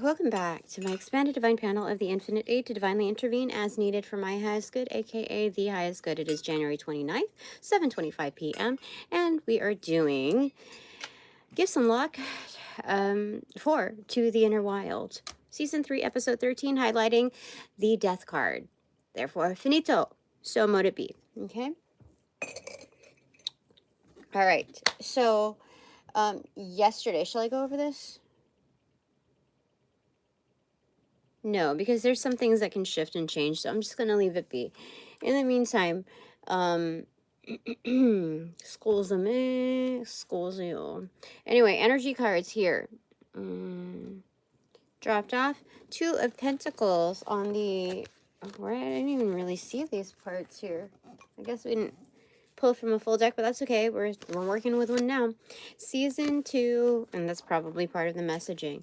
Welcome back to my expanded divine panel of the infinite aid to divinely intervene as needed for my highest good, aka the highest good. It is January 29th, 7:25 p.m. and we are doing Give Some Luck 4 to the Inner Wild. Season 3, Episode 13, highlighting the Death card. Therefore, Finito. So mote it be. Okay? All right. So, yesterday, shall I go over this? No, because there's some things that can shift and change, so I'm just going to leave it be. In the meantime, schools you. Anyway, energy cards here. Dropped off. 2 of Pentacles on the... Right, I didn't even really see these parts here. I guess we didn't pull from a full deck, but that's okay. We're working with one now. Season 2, and that's probably part of the messaging.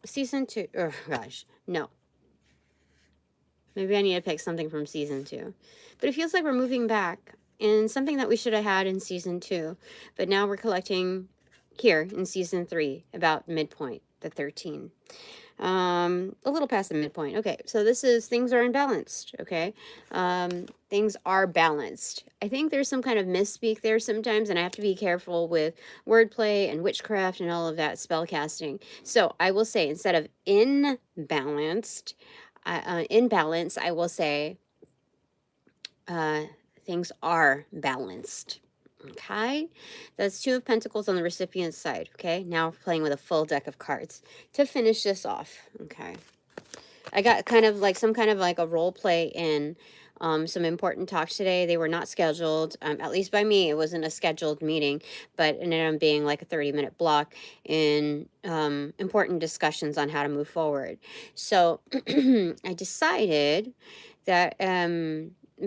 Season 2, oh gosh, no. Maybe I need to pick something from season 2. But it feels like we're moving back in something that we should have had in season 2. But now we're collecting here in season 3, about midpoint, the 13. A little past the midpoint. Okay, so this is things are unbalanced, okay? Things are balanced. I think there's some kind of misspeak there sometimes, and I have to be careful with wordplay and witchcraft and all of that spell casting. So I will say, instead of in balance, I will say things are balanced. Okay, that's 2 of Pentacles on the recipient's side. Okay, now we're playing with a full deck of cards to finish this off. Okay, I got kind of like some kind of like a role play in some important talks today. They were not scheduled, at least by me. It wasn't a scheduled meeting, but it ended up being like a 30-minute block in important discussions on how to move forward. So I decided that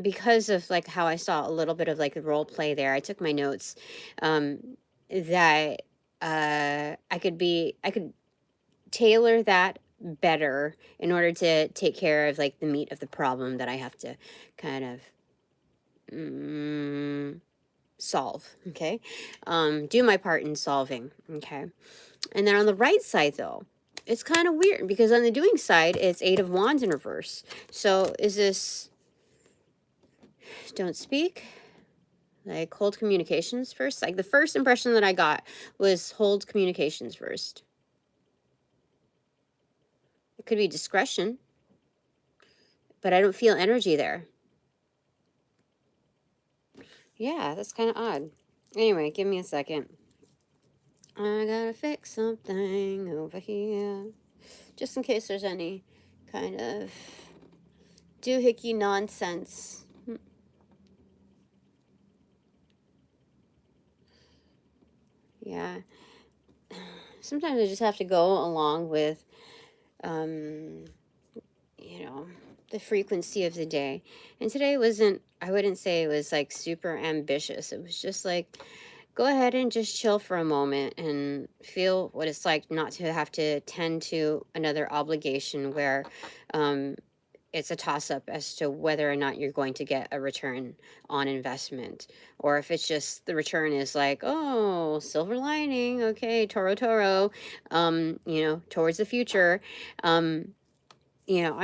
because of like how I saw a little bit of like role play there, I took my notes that I could tailor that better in order to take care of like the meat of the problem that I have to kind of solve. Okay, do my part in solving. Okay, and then on the right side though, it's kind of weird because on the doing side it's 8 of Wands in reverse. So is this don't speak, like hold communications first? Like the first impression that I got was hold communications first. It could be discretion, but I don't feel energy there. Yeah, that's kind of odd. Anyway, give me a second. I gotta fix something over here. Just in case there's any kind of doohickey nonsense. Yeah. Sometimes I just have to go along with, you know, the frequency of the day. And today wasn't, I wouldn't say it was like super ambitious. It was just like, go ahead and just chill for a moment and feel what it's like not to have to tend to another obligation where it's a toss-up as to whether or not you're going to get a return on investment, or if it's just the return is like, oh, silver lining, okay, toro, you know, towards the future. You know,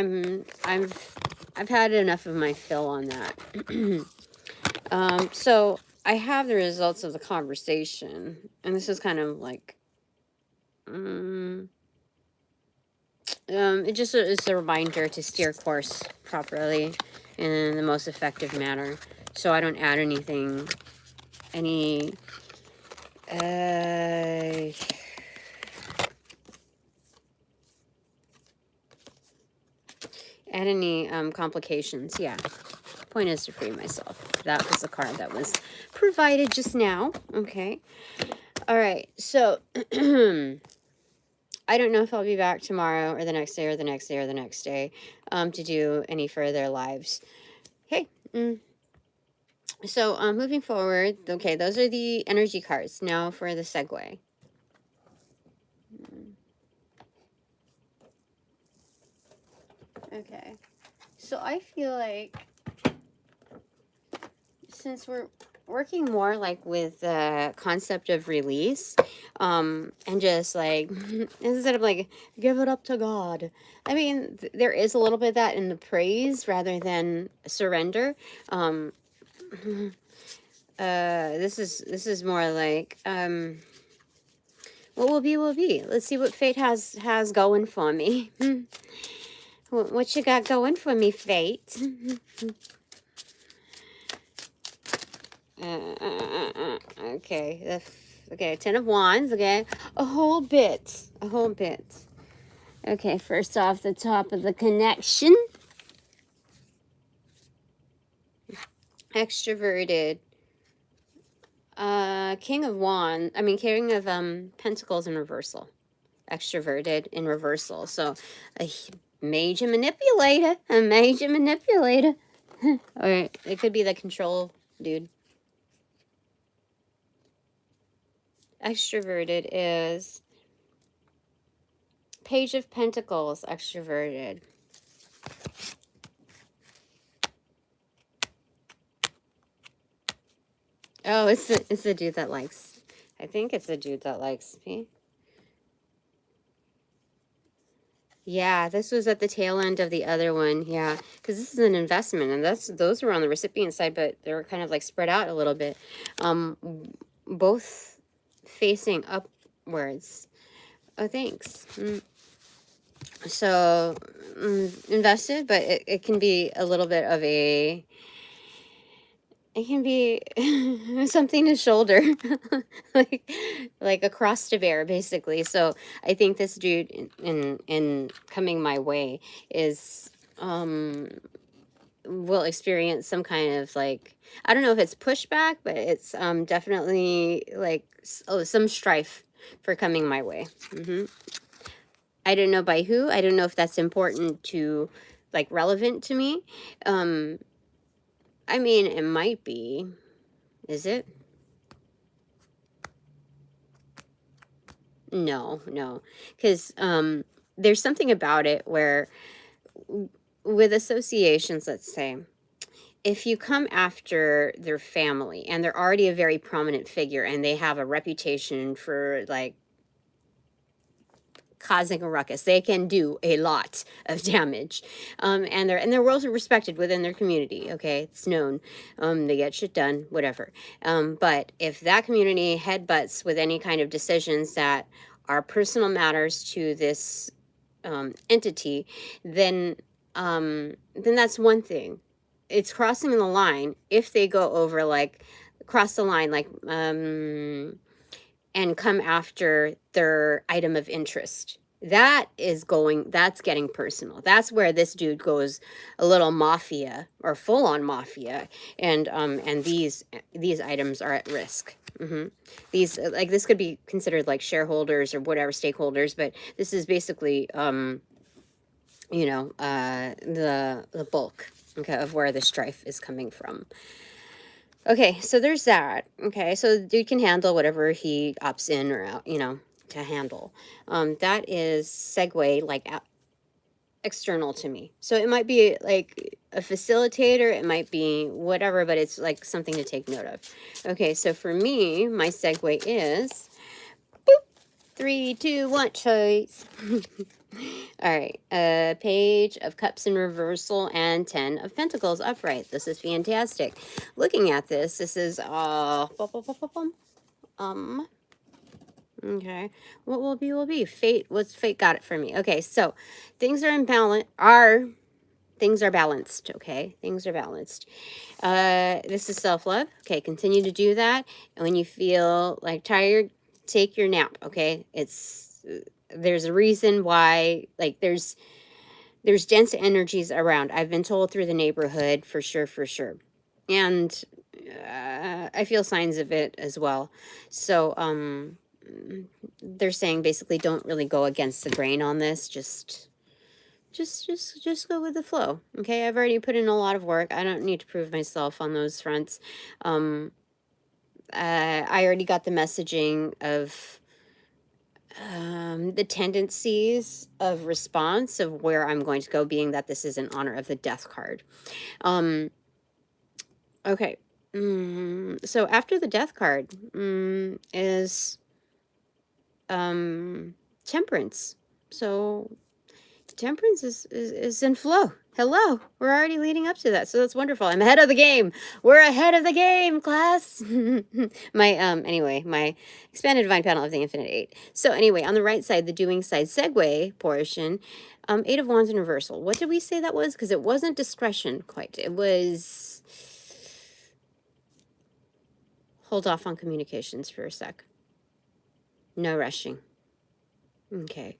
I've had enough of my fill on that. So I have the results of the conversation, and this is kind of like, it just is a reminder to steer course properly in the most effective manner, so I don't add anything, complications. Yeah, point is to free myself. That was the card that was provided just now. Okay, all right, so I don't know if I'll be back tomorrow or the next day or the next day or the next day to do any further lives. Okay. So moving forward, okay, those are the energy cards. Now for the segue. Okay. So I feel like since we're working more like with the concept of release, and just like instead of like give it up to God. I mean, there is a little bit of that in the praise rather than surrender. Um, this is more like what will be will be. Let's see what fate has going for me. What you got going for me, fate? Okay, okay, 10 of Wands, okay, a whole bit. Okay, first off the top of the connection, extroverted, King of Pentacles in reversal, extroverted in reversal, so a major manipulator, or it could be the control dude. Extroverted is Page of Pentacles, extroverted. Oh, it's the dude that likes. I think it's the dude that likes me. Yeah, this was at the tail end of the other one. Yeah, because this is an investment, and those were on the recipient side, but they were kind of like spread out a little bit. Both facing upwards. Oh, thanks. So invested, but it can be a little bit of a. It can be something to shoulder, like a cross to bear, basically. So I think this dude in coming my way is will experience some kind of like, I don't know if it's pushback, but it's definitely like some strife for coming my way. I don't know by who. I don't know if that's important to like relevant to me. I mean, it might be. Is it? No, because there's something about it where with associations, let's say, if you come after their family and they're already a very prominent figure and they have a reputation for like causing a ruckus, they can do a lot of damage, and they're well respected within their community. Okay, it's known. They get shit done, whatever. But if that community headbutts with any kind of decisions that are personal matters to this entity, then that's one thing. It's crossing the line if they go over like cross the line like and come after their item of interest. That's getting personal. That's where this dude goes a little mafia or full on mafia, and these items are at risk. These like this could be considered like shareholders or whatever stakeholders, but this is basically the bulk, okay, of where the strife is coming from. Okay, so there's that. Okay, so the dude can handle whatever he opts in or out, to handle. That is segue, like external to me. So it might be like a facilitator, it might be whatever, but it's like something to take note of. Okay, so for me, my segue is 3, 2, 1, choice. All right, Page of Cups in reversal and 10 of Pentacles upright. This is fantastic. Looking at this is okay. What will be? Fate. What's fate got it for me? Okay, so things are in balance. Things are balanced. Okay, things are balanced. This is self-love. Okay, continue to do that. And when you feel like tired, take your nap. Okay, there's a reason why, like there's dense energies around. I've been told through the neighborhood for sure, and I feel signs of it as well. So they're saying basically don't really go against the grain on this. Just go with the flow. Okay, I've already put in a lot of work. I don't need to prove myself on those fronts. I already got the messaging of the tendencies of response of where I'm going to go, being that this is in honor of the death card. Okay, So after the death card is temperance. So temperance is in flow. Hello, we're already leading up to that, so that's wonderful. I'm ahead of the game. We're ahead of the game, class. My expanded divine panel of the infinite 8. So anyway, on the right side, the doing side, segue portion, 8 of wands in reversal. What did we say that was? Because it wasn't discretion quite. It was hold off on communications for a sec. No rushing. Okay.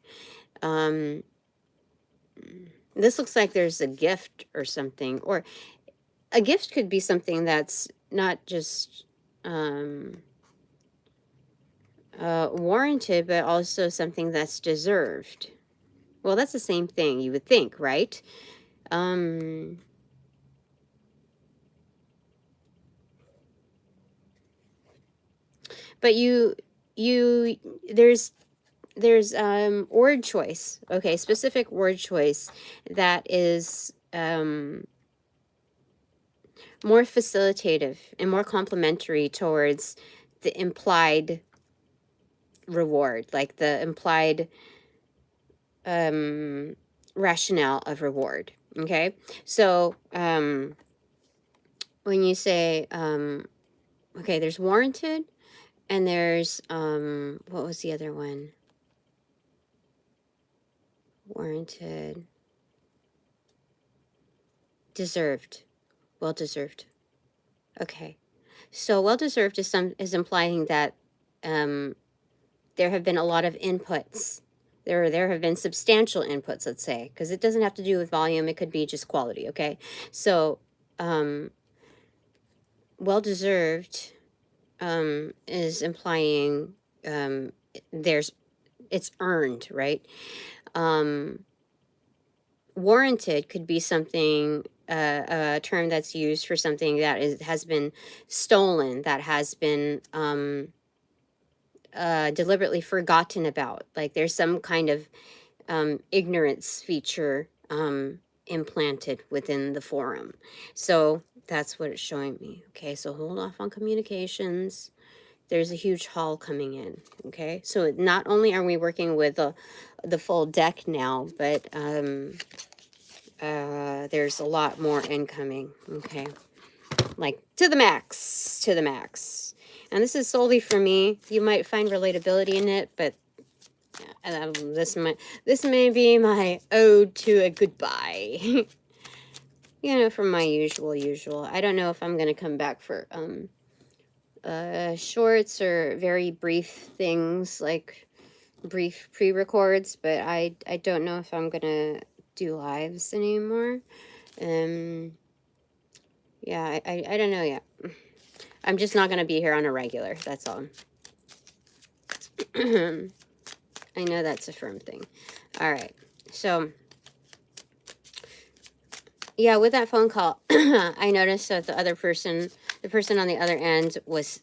This looks like there's a gift or something, or a gift could be something that's not just warranted, but also something that's deserved. Well, that's the same thing, you would think, right? But there's word choice, okay, specific word choice that is more facilitative and more complementary towards the implied reward, like the implied rationale of reward. Okay, so when you say okay, there's warranted, and there's what was the other one? Warranted, deserved, well deserved. Okay, so well deserved is implying that there have been a lot of inputs. There have been substantial inputs, let's say, because it doesn't have to do with volume. It could be just quality. Okay, so well deserved is implying it's earned, right? Warranted could be something, a term that's used for something that has been stolen, that has been deliberately forgotten about. Like there's some kind of ignorance feature implanted within the forum. So that's what it's showing me. Okay, so hold off on communications. There's a huge haul coming in. Okay, so not only are we working with the full deck now, but there's a lot more incoming. Okay, like to the max, to the max. And this is solely for me. You might find relatability in it, but this may be my ode to a goodbye. You know, from my usual. I don't know if I'm gonna come back for shorts or very brief things, like brief pre-records, but I don't know if I'm gonna do lives anymore. Yeah, I don't know yet. I'm just not gonna be here on a regular, that's all. I know that's a firm thing. All right, so yeah, with that phone call, I noticed that the person on the other end was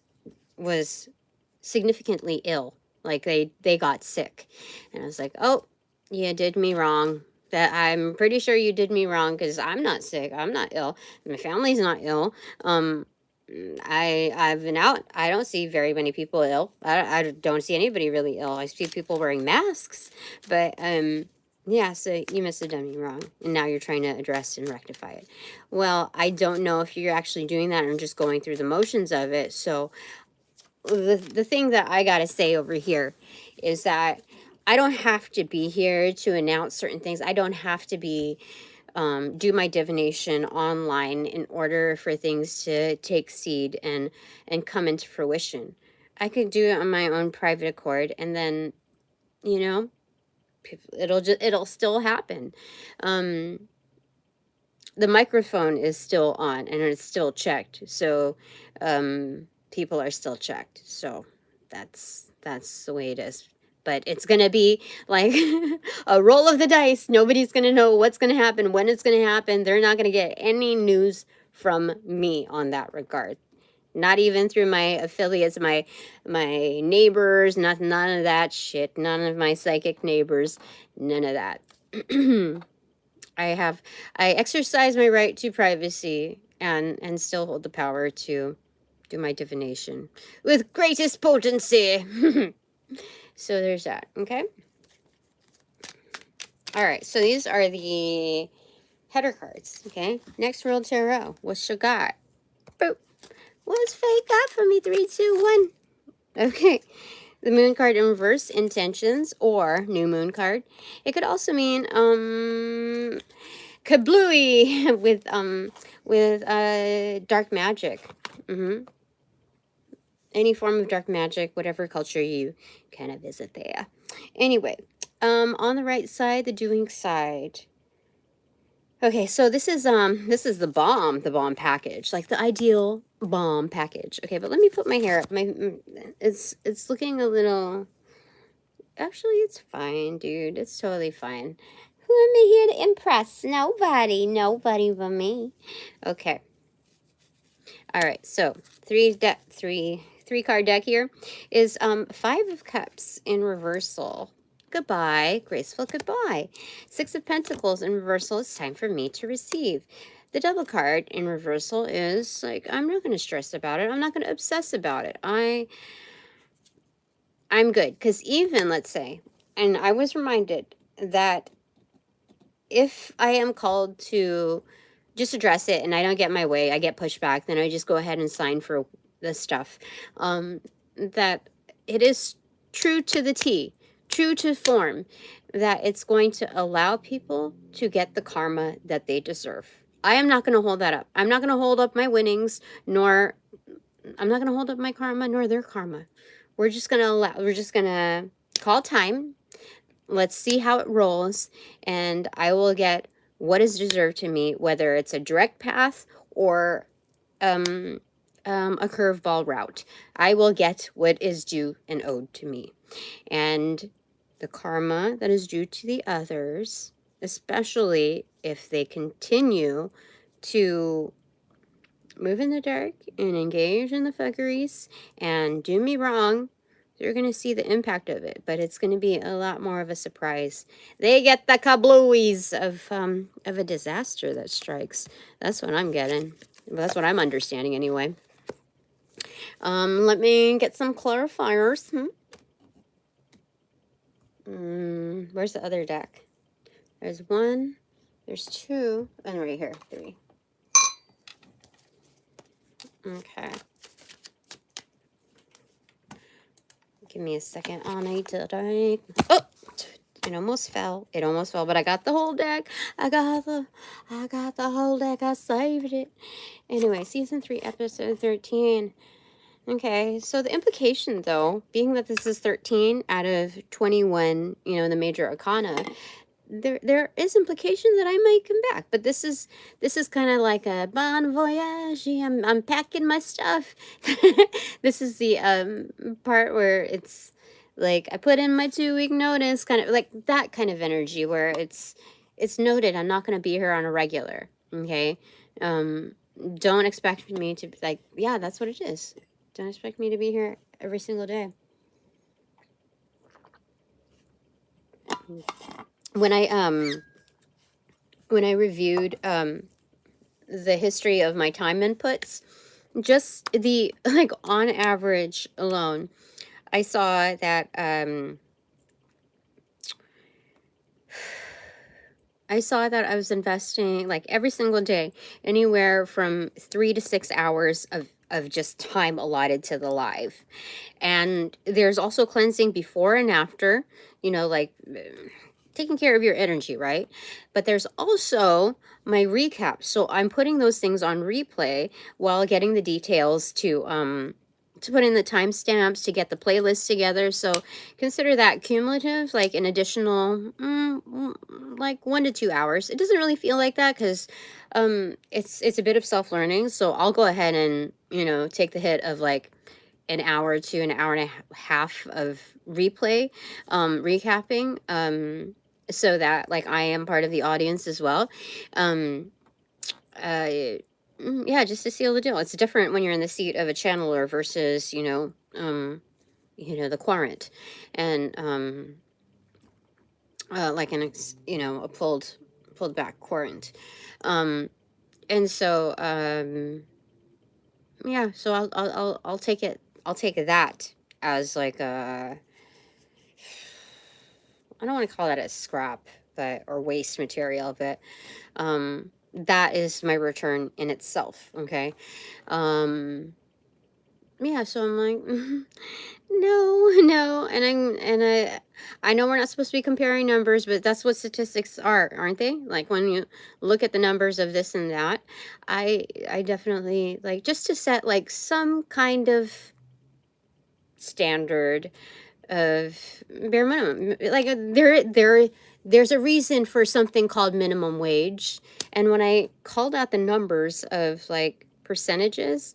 significantly ill. Like they got sick, and I was like, oh, you did me wrong. That I'm pretty sure you did me wrong, because I'm not sick. I'm not ill. My family's not ill. I've been out. I don't see very many people ill. I don't see anybody really ill. I see people wearing masks, but yeah, so you must have done me wrong, and now you're trying to address and rectify it. Well, I don't know if you're actually doing that or just going through the motions of it. So the thing that I gotta say over here is that I don't have to be here to announce certain things. I don't have to be do my divination online in order for things to take seed and come into fruition. I could do it on my own private accord, and then, you know, it'll still happen. The microphone is still on and it's still checked, so people are still checked. So that's the way it is. But it's gonna be like a roll of the dice. Nobody's gonna know what's gonna happen, when it's gonna happen. They're not gonna get any news from me on that regard. Not even through my affiliates, my neighbors, none of that shit. None of my psychic neighbors, none of that. I exercise my right to privacy and still hold the power to do my divination with greatest potency. So there's that. Okay. All right. So these are the header cards. Okay. Next roll tarot. What you got? Boop. What's fate got for me? 3, 2, 1. Okay. The moon card in reverse, intentions, or new moon card. It could also mean kablooey with dark magic. Any form of dark magic, whatever culture you kind of visit there. Anyway, on the right side, the doing side. Okay, so this is the bomb package, like the ideal bomb package. Okay, but let me put my hair up. It's looking a little. Actually, it's fine, dude. It's totally fine. Who am I here to impress? Nobody. Nobody but me. Okay. All right. So three card deck here is 5 of Cups in reversal. Goodbye, graceful goodbye. 6 of Pentacles in reversal. It's time for me to receive. The double card in reversal is like, I'm not going to stress about it. I'm not going to obsess about it. I'm good. Because even, let's say, and I was reminded that if I am called to just address it and I don't get my way, I get pushed back, then I just go ahead and sign for the stuff. That it is true to the T, true to form, that it's going to allow people to get the karma that they deserve. I am not going to hold that up. I'm not going to hold up my winnings, nor I'm not going to hold up my karma, nor their karma. We're just going to call time. Let's see how it rolls, and I will get what is deserved to me, whether it's a direct path or a curveball route. I will get what is due and owed to me. And the karma that is due to the others, especially if they continue to move in the dark and engage in the fuckeries and do me wrong, you're going to see the impact of it, but it's going to be a lot more of a surprise. They get the kablooies of a disaster that strikes. That's what I'm getting. That's what I'm understanding anyway. Let me get some clarifiers. Where's the other deck? There's 1, there's 2, and right here, 3. Okay. Give me a second. On a deck. Oh, it almost fell. It almost fell, but I got the whole deck. I got the whole deck. I saved it. Anyway, season 3, episode 13. Okay, so the implication, though, being that this is 13 out of 21, the major arcana, there is implication that I might come back, but this is kind of like a bon voyage. I'm packing my stuff. This is the part where it's like I put in my 2-week notice, kind of like that kind of energy where it's noted I'm not going to be here on a regular. Okay, don't expect me to, like, yeah, that's what it is. Don't expect me to be here every single day. When I reviewed the history of my time inputs, just the, like, on average alone, I saw that I was investing, like, every single day anywhere from 3 to 6 hours of just time allotted to the live. And there's also cleansing before and after, like taking care of your energy, right? But there's also my recap. So I'm putting those things on replay while getting the details to put in the timestamps, to get the playlist together. So consider that cumulative, like an additional like 1 to 2 hours. It doesn't really feel like that because it's a bit of self-learning. So I'll go ahead and take the hit of like an hour to an hour and a half of replay, recapping, so that, like, I am part of the audience as well. Yeah, just to seal the deal. It's different when you're in the seat of a channeler versus, the quarant, and like a pulled back quarant. And so yeah, so I'll take it. I'll take that as like a, I don't want to call that a scrap, but, or waste material, but that is my return in itself. Okay. Yeah, so I'm like, no, I know we're not supposed to be comparing numbers, but that's what statistics are, aren't they? Like when you look at the numbers of this and that, I definitely like just to set like some kind of standard of bare minimum. Like there's a reason for something called minimum wage, and when I called out the numbers of like percentages,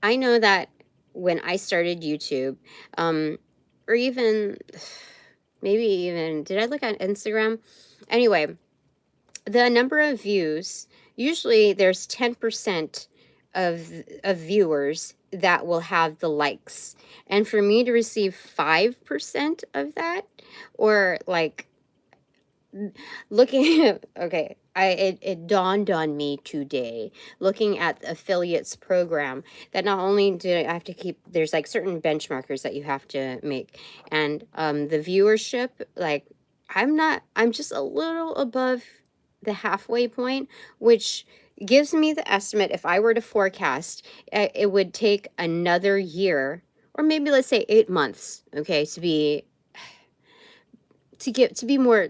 I know that when I started YouTube, or even maybe even did I look at Instagram? Anyway, the number of views, usually there's 10% of viewers that will have the likes. And for me to receive 5% of that, or like looking at, okay, it dawned on me today looking at the affiliates program that not only do I have to keep, there's like certain benchmarkers that you have to make, and the viewership, like I'm just a little above the halfway point, which gives me the estimate, if I were to forecast, it would take another year, or maybe let's say 8 months, okay, to be more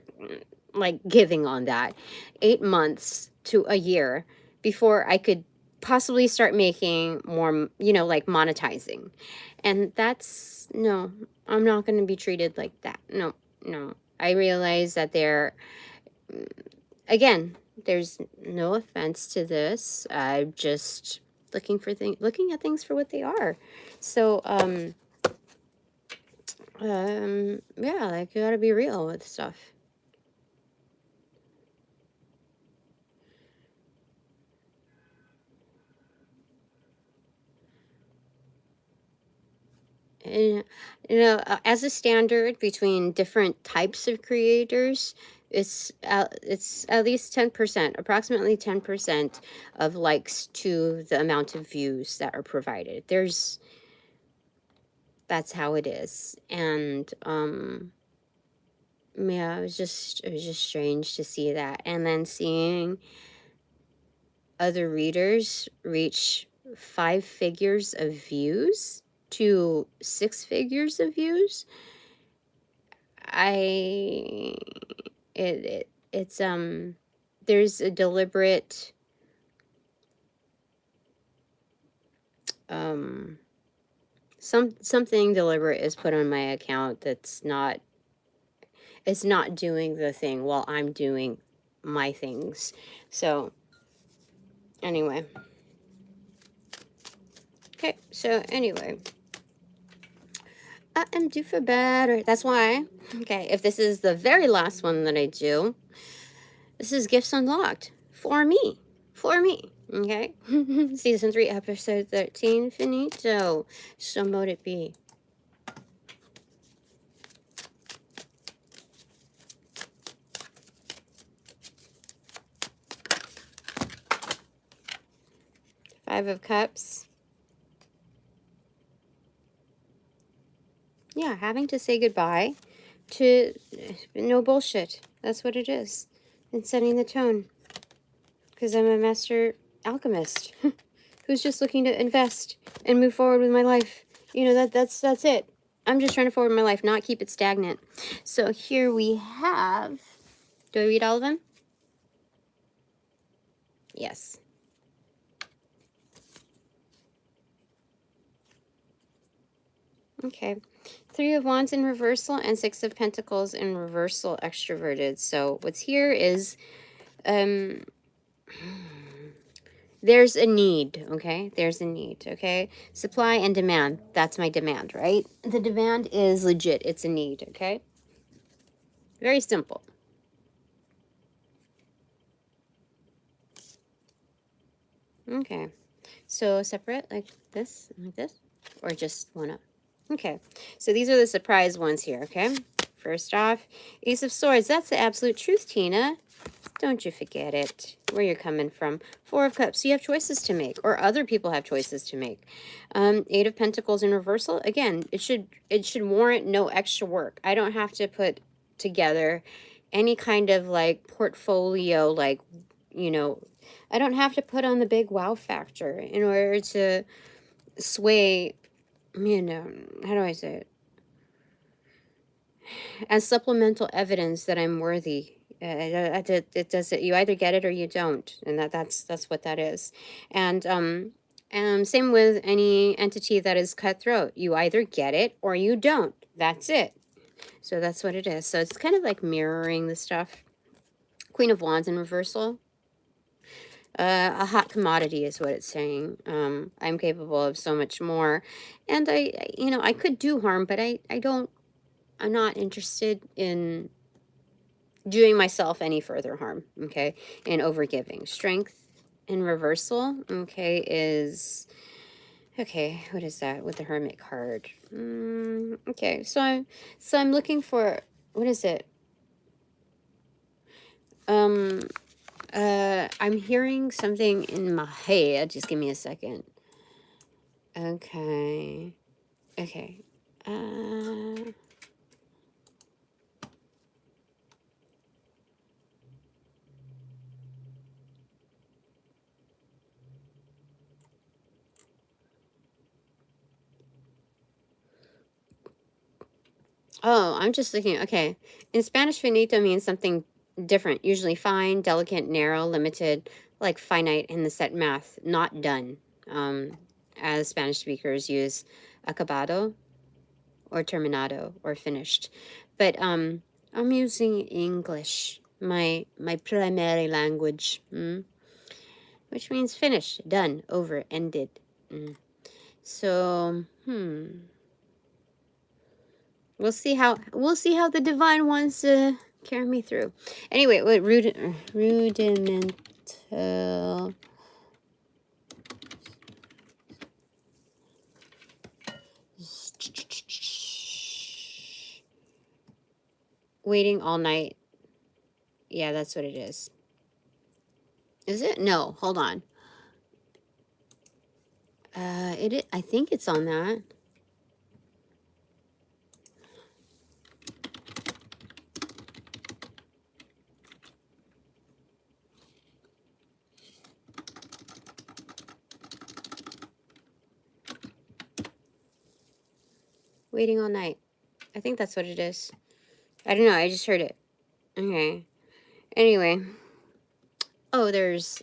like giving on that, 8 months to a year before I could possibly start making more, like monetizing. And that's, no, I'm not going to be treated like that. No, no. I realize that again, there's no offense to this. I'm just looking at things for what they are. So, yeah, like you gotta be real with stuff. And, as a standard between different types of creators, it's at least 10%, approximately 10% of likes to the amount of views that are provided. That's how it is. And yeah, it was just strange to see that, and then seeing other readers reach 5 figures of views to 6 figures of views. It's there's a deliberate something deliberate is put on my account that's not, it's not doing the thing while I'm doing my things. So anyway, okay, so anyway, I am due for bed, or that's why, okay, if this is the very last one that I do, this is Gifts Unlocked for me, okay? Season 3, episode 13, Finito. So mote it be. Five of Cups. Yeah, having to say goodbye to no bullshit. That's what it is. And setting the tone. Because I'm a master alchemist who's just looking to invest and move forward with my life. That's it. I'm just trying to forward my life, not keep it stagnant. So here we have, do I read all of them? Yes. Okay. 3 of Wands in reversal and 6 of Pentacles in reversal, extroverted. So what's here is there's a need, okay? There's a need, okay? Supply and demand. That's my demand, right? The demand is legit. It's a need, okay? Very simple. Okay. So separate like this, or just one up? Okay. So these are the surprise ones here, okay? First off, Ace of Swords. That's the absolute truth, Tina. Don't you forget it, where you're coming from. Four of Cups, you have choices to make, or other people have choices to make. Eight of Pentacles in reversal, again, it should warrant no extra work. I don't have to put together any kind of like portfolio, like, you know, I don't have to put on the big wow factor in order to sway, you know, how do I say it? As supplemental evidence that I'm worthy. It does it. You either get it or you don't, and that's what that is. And same with any entity that is cutthroat. You either get it or you don't. That's it. So that's what it is. So it's kind of like mirroring the stuff. Queen of Wands in reversal. A hot commodity is what it's saying. I'm capable of so much more, and you know, I could do harm, but I don't. I'm not interested in doing myself any further harm, okay, in overgiving. Strength in reversal, okay, is, okay, what is that with the Hermit card? Okay, so I'm looking for, what is it? I'm hearing something in my head. Just give me a second. Okay. Okay. Oh, I'm just looking. Okay. In Spanish, finito means something different, usually fine, delicate, narrow, limited, like finite in the set math, not done. As Spanish speakers use acabado or terminado or finished. But I'm using English, my primary language, which means finished, done, over, ended. So, we'll see how the divine wants to carry me through. Anyway, what rudimental. Waiting all night. Yeah, that's what it is. Is it? No, hold on. I think it's on that. Waiting all night. I think that's what it is. I don't know. I just heard it. Okay. Anyway. Oh, there's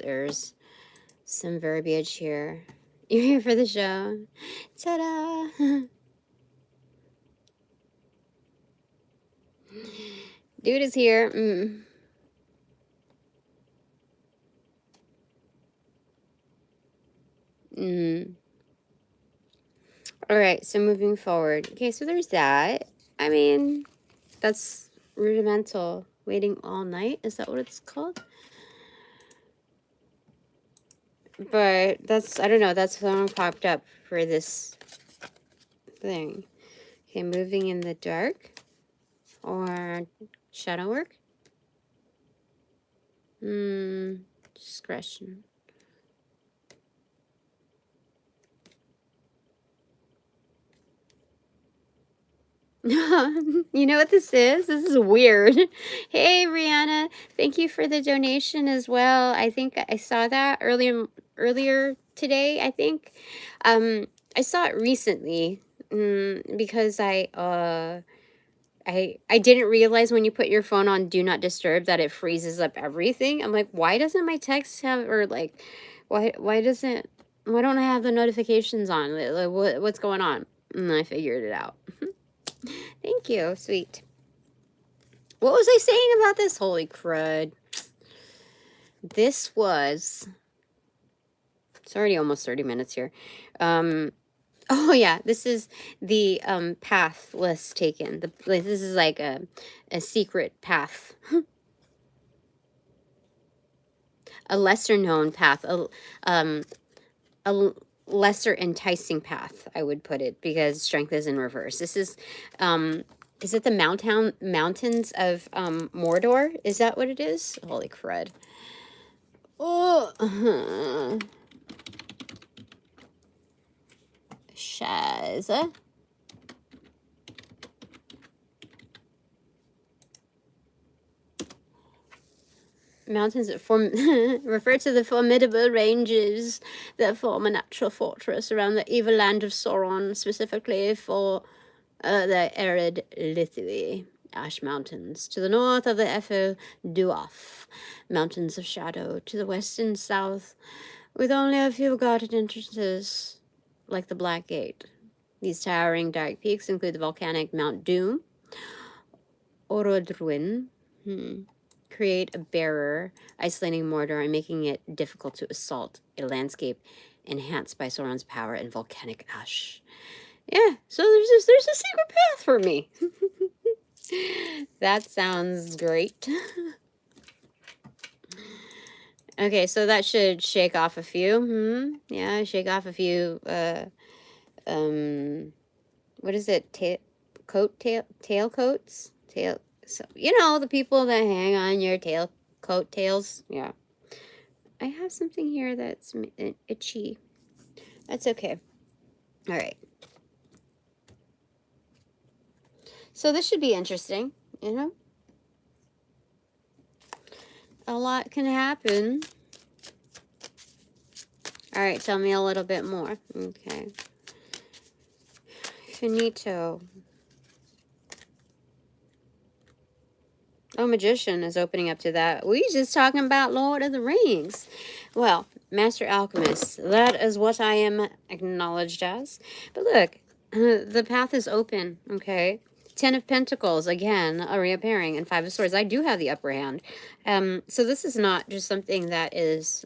some verbiage here. You're here for the show. Ta-da! Dude is here. All right, so moving forward. Okay, so there's that. I mean, that's rudimental. Waiting all night. Is that what it's called? But that's, I don't know, that's song popped up for this thing. Okay, moving in the dark or shadow work. Discretion. You know what this is? This is weird. Hey, Rihanna, thank you for the donation as well. I think I saw that earlier today, I think. I saw it recently because I didn't realize when you put your phone on Do Not Disturb that it freezes up everything. I'm like, why doesn't my text have, or like, why don't I have the notifications on? Like, what's going on? And I figured it out. Thank you, sweet. What was I saying about this? Holy crud. This was, it's already almost 30 minutes here. Oh yeah, this is the path list taken. This is like a secret path. A lesser known path, a lesser enticing path, I would put it, because strength is in reverse. This is Is it the mountains of Mordor? Is that what it is? Holy crud. Oh, Scheiße. Mountains that form refer to the formidable ranges that form a natural fortress around the evil land of Sauron, specifically for the arid Lithui ash mountains to the north of the Ethel Duaf mountains of shadow to the west and south, with only a few guarded entrances like the Black Gate. These towering dark peaks include the volcanic Mount Doom, Orodruin, create a barrier isolating Mordor and making it difficult to assault, a landscape enhanced by Sauron's power and volcanic ash. Yeah, so there's a secret path for me. That sounds great. Okay, so that should shake off a few. Yeah, shake off a few. What is it? Tail coats. So you know, the people that hang on your coat tails. Yeah. I have something here that's itchy. That's okay. All right. So this should be interesting, you know? A lot can happen. All right, tell me a little bit more. Okay. Finito. Oh, Magician is opening up to that. We just talking about Lord of the Rings. Well, Master Alchemist, that is what I am acknowledged as. But look, the path is open, okay? 10 of Pentacles, again, are reappearing, and 5 of Swords. I do have the upper hand. So this is not just something that is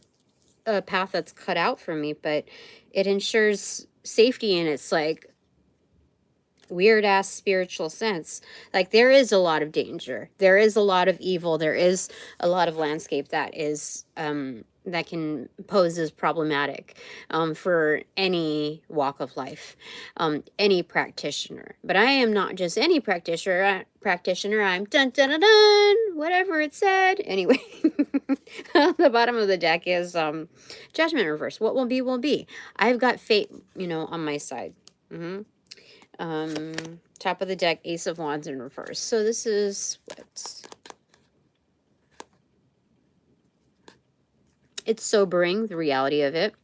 a path that's cut out for me, but it ensures safety, and it's like weird ass spiritual sense. Like there is a lot of danger, there is a lot of evil, there is a lot of landscape that is that can pose as problematic for any walk of life, any practitioner. But I am not just any practitioner. I'm dun dun dun dun, whatever it said. Anyway, the bottom of the deck is Judgment reverse. What will be will be. I've got fate, you know, on my side. Top of the deck, Ace of Wands in reverse. So this is what? It's sobering, the reality of it.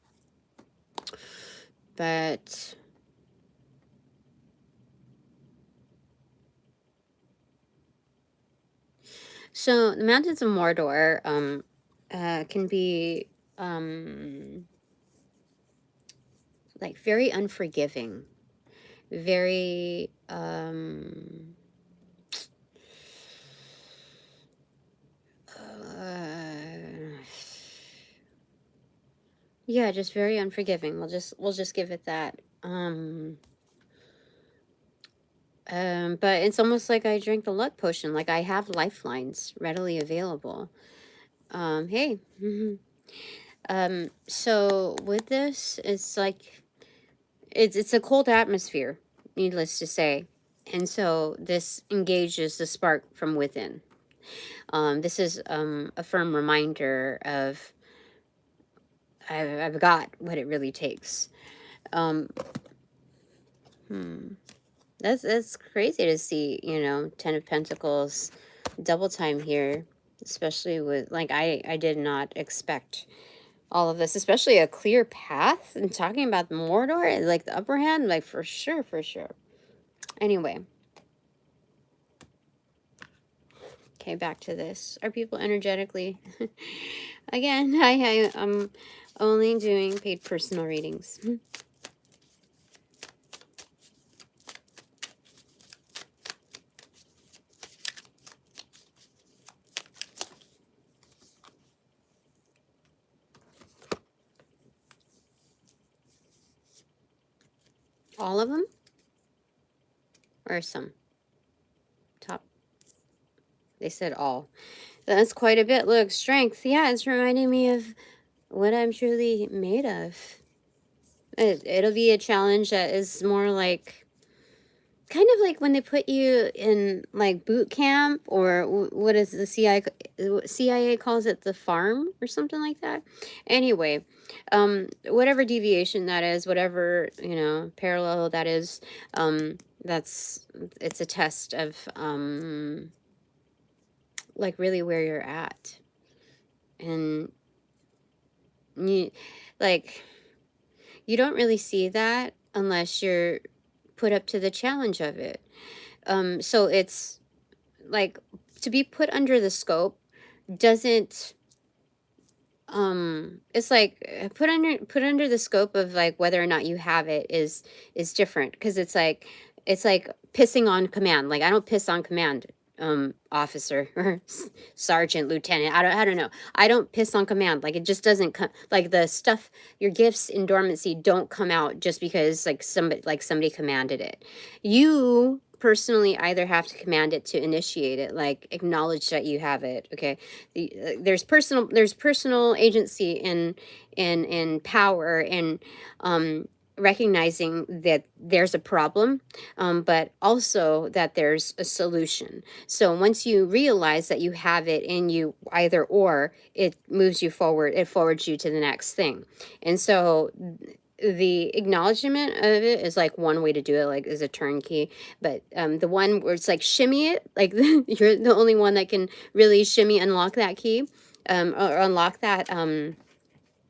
But so the Mountains of Mordor can be like very unforgiving. Very yeah, just very unforgiving. We'll just give it that. But it's almost like I drank the luck potion. Like I have lifelines readily available. Hey. So with this, it's like it's a cold atmosphere, needless to say. And so this engages the spark from within. This is a firm reminder of I've got what it really takes. That's crazy to see, you know, 10 of Pentacles double time here, especially with, like, I did not expect all of this, especially a clear path, and talking about the Mordor, like the upper hand, like for sure. Anyway. Okay, back to this. Are people energetically? Again, I'm only doing paid personal readings. All of them? Or some? Top. They said all. That's quite a bit. Look, strength. Yeah, it's reminding me of what I'm truly made of. It'll be a challenge that is more like kind of like when they put you in like boot camp, or what is the CIA calls it, the farm or something like that. Anyway, whatever deviation that is, whatever, you know, parallel that is, that's, it's a test of like really where you're at. And you, like, you don't really see that unless you're put up to the challenge of it. So it's like, to be put under the scope doesn't, it's like put under the scope of like whether or not you have it is different, because it's like pissing on command. Like, I don't piss on command, officer or sergeant, lieutenant. I don't know. I don't piss on command. Like, it just doesn't come, like the stuff, your gifts in dormancy don't come out just because like somebody commanded it. You personally either have to command it to initiate it, like acknowledge that you have it. Okay, there's personal agency in power, and recognizing that there's a problem, but also that there's a solution. So once you realize that you have it in you, either or, it moves you forward, it forwards you to the next thing. And so the acknowledgement of it is like one way to do it, like, is a turnkey. But the one where it's like shimmy it, like you're the only one that can really shimmy unlock that key, or unlock that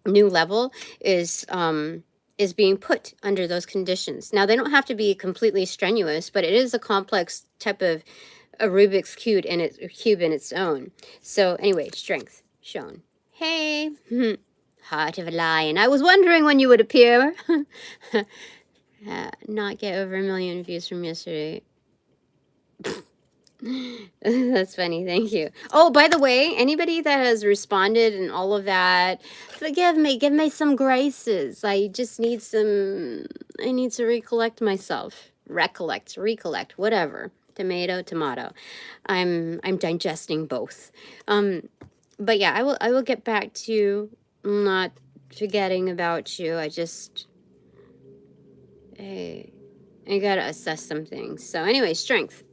new level, is being put under those conditions. Now, they don't have to be completely strenuous, but it is a complex type of a Rubik's cube in its own. So anyway, strength shown. Hey. Heart of a lion. I was wondering when you would appear. Not get over 1 million views from yesterday. That's funny. Thank you. Oh, by the way, anybody that has responded and all of that, forgive me. Give me some graces. I just need some. I need to recollect myself. Recollect, whatever. Tomato. I'm digesting both. But yeah, I will get back to. I'm not forgetting about you. I gotta assess some things. So anyway, strength.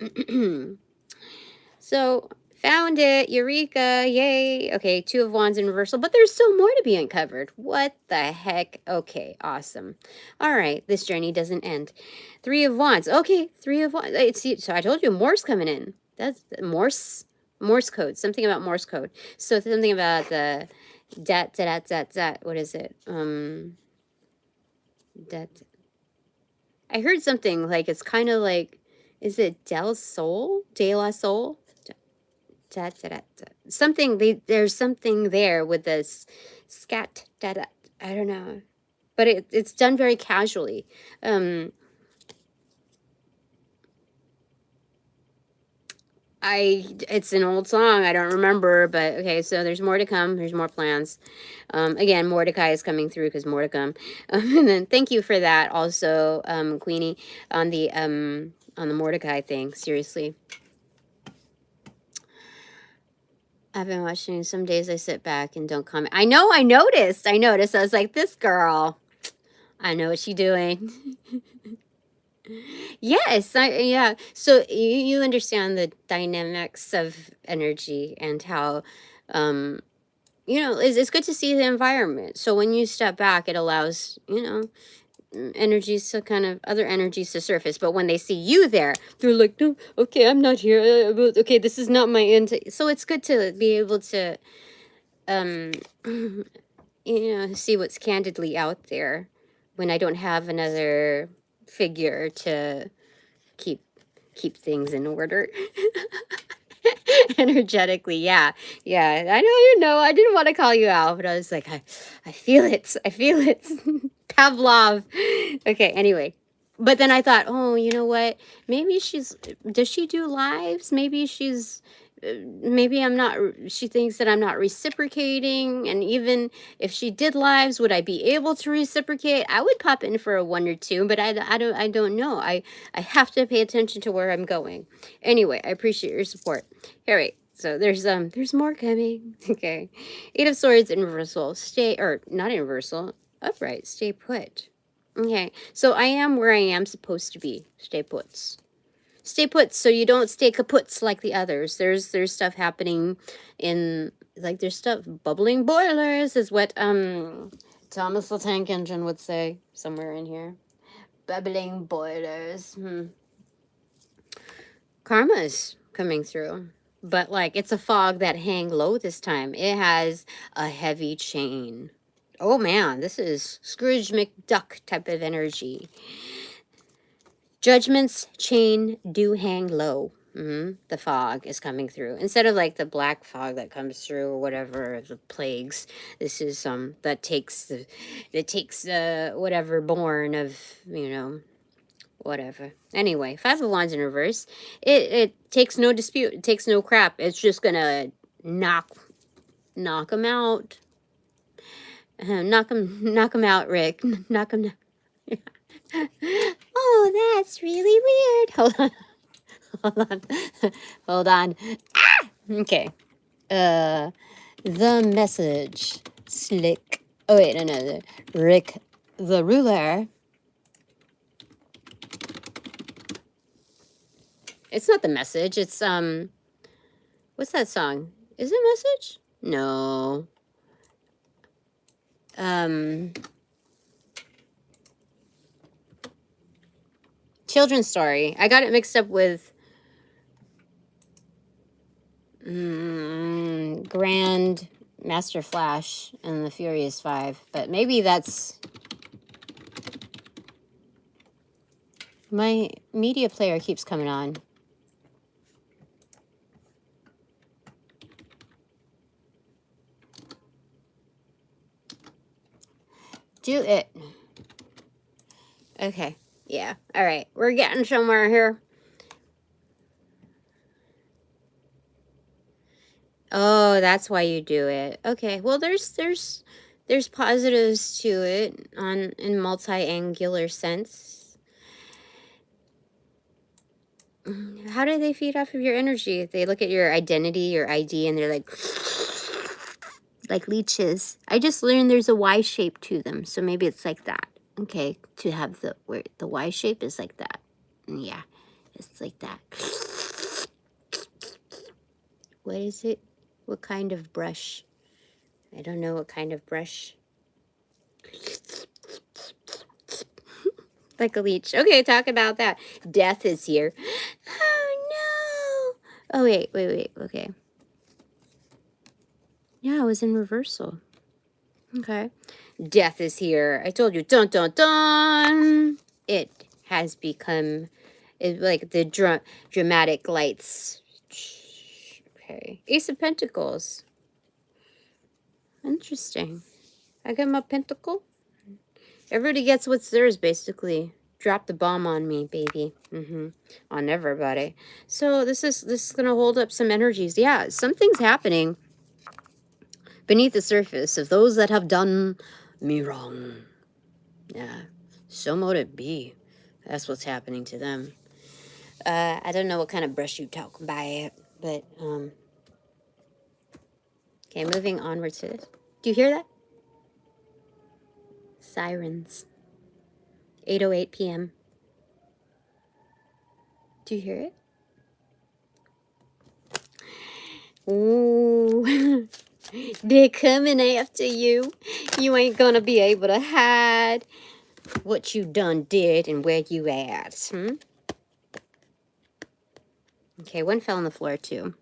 So found it. Eureka. Yay. Okay, 2 of Wands in reversal, but there's still more to be uncovered. What the heck? Okay, awesome. All right, this journey doesn't end. 3 of Wands. Okay, 3 of Wands. So I told you Morse coming in. That's Morse code. Something about Morse code. So something about the what is it? I heard something like, it's kind of like, is it De La Soul? Something, there's something there with this scat, I don't know. But it's done very casually. It's an old song, I don't remember, but okay, so there's more to come, there's more plans. Again, Mordecai is coming through because Mordecai. And then thank you for that also, Queenie, on the Mordecai thing. Seriously. I've been watching, some days I sit back and don't comment. I know, I noticed. I was like, this girl, I know what she's doing. Yes, yeah. So you understand the dynamics of energy and how, you know, it's good to see the environment. So when you step back, it allows, you know, energies to kind of, other energies to surface. But when they see you there, they're like, no, okay, I'm not here. Okay, this is not my end. So it's good to be able to, you know, see what's candidly out there when I don't have another figure to keep things in order. Energetically, yeah. I know, you know, I didn't want to call you out, but I was like, I feel it. Pavlov. Okay, anyway. But then I thought, oh, you know what? Maybe does she do lives? Maybe she thinks that I'm not reciprocating. And even if she did lives, would I be able to reciprocate? I would pop in for a 1 or 2, but I don't know. I have to pay attention to where I'm going. Anyway, I appreciate your support. All right. So there's more coming. Okay. 8 of Swords in reversal. Not in reversal. Upright. Stay put. Okay. So I am where I am supposed to be. Stay puts. Stay put so you don't stay kaputs like the others. There's stuff happening in, like, there's stuff, bubbling boilers is what Thomas the Tank Engine would say somewhere in here. Bubbling boilers. Karma's coming through. But, like, it's a fog that hang low this time. It has a heavy chain. Oh, man, this is Scrooge McDuck type of energy. Judgment's chain do hang low. The fog is coming through. Instead of, like, the black fog that comes through or whatever, the plagues. This is that takes the whatever born of, you know, whatever. Anyway, Five of Wands in reverse. It takes no dispute. It takes no crap. It's just gonna knock them out. Knock them out, Rick. Knock them down. Oh, that's really weird. Hold on. Ah! Okay. The message. Slick. Oh wait, no. Rick the ruler. It's not the message. It's what's that song? Is it Message? No. Children's Story. I got it mixed up with Grand Master Flash and the Furious Five, but maybe that's my media player keeps coming on. Do it. Okay. Yeah. All right. We're getting somewhere here. Oh, that's why you do it. Okay. Well, there's positives to it in multi-angular sense. How do they feed off of your energy? They look at your identity, your ID, and they're like leeches. I just learned there's a Y shape to them, so maybe it's like that. Okay, to have the Y shape is like that. Yeah, it's like that. What is it? What kind of brush? I don't know what kind of brush. Like a leech. Okay, talk about that. Death is here. Oh no! Oh wait. Okay. Yeah, it was in reversal. Okay. Death is here. I told you. Dun dun dun. It has become like the dramatic lights. Okay. Ace of Pentacles. Interesting. I got my pentacle. Everybody gets what's theirs, basically. Drop the bomb on me, baby. On everybody. So this is gonna hold up some energies. Yeah, something's happening beneath the surface of those that have done me wrong. Yeah, so mote it be. That's what's happening to them. I don't know what kind of brush you talk by it, but okay, moving onward to this. Do you hear that? Sirens. 8:08 p.m. Do you hear it? Ooh. They're coming after you. You ain't gonna be able to hide what you done did and where you at. Okay, one fell on the floor too.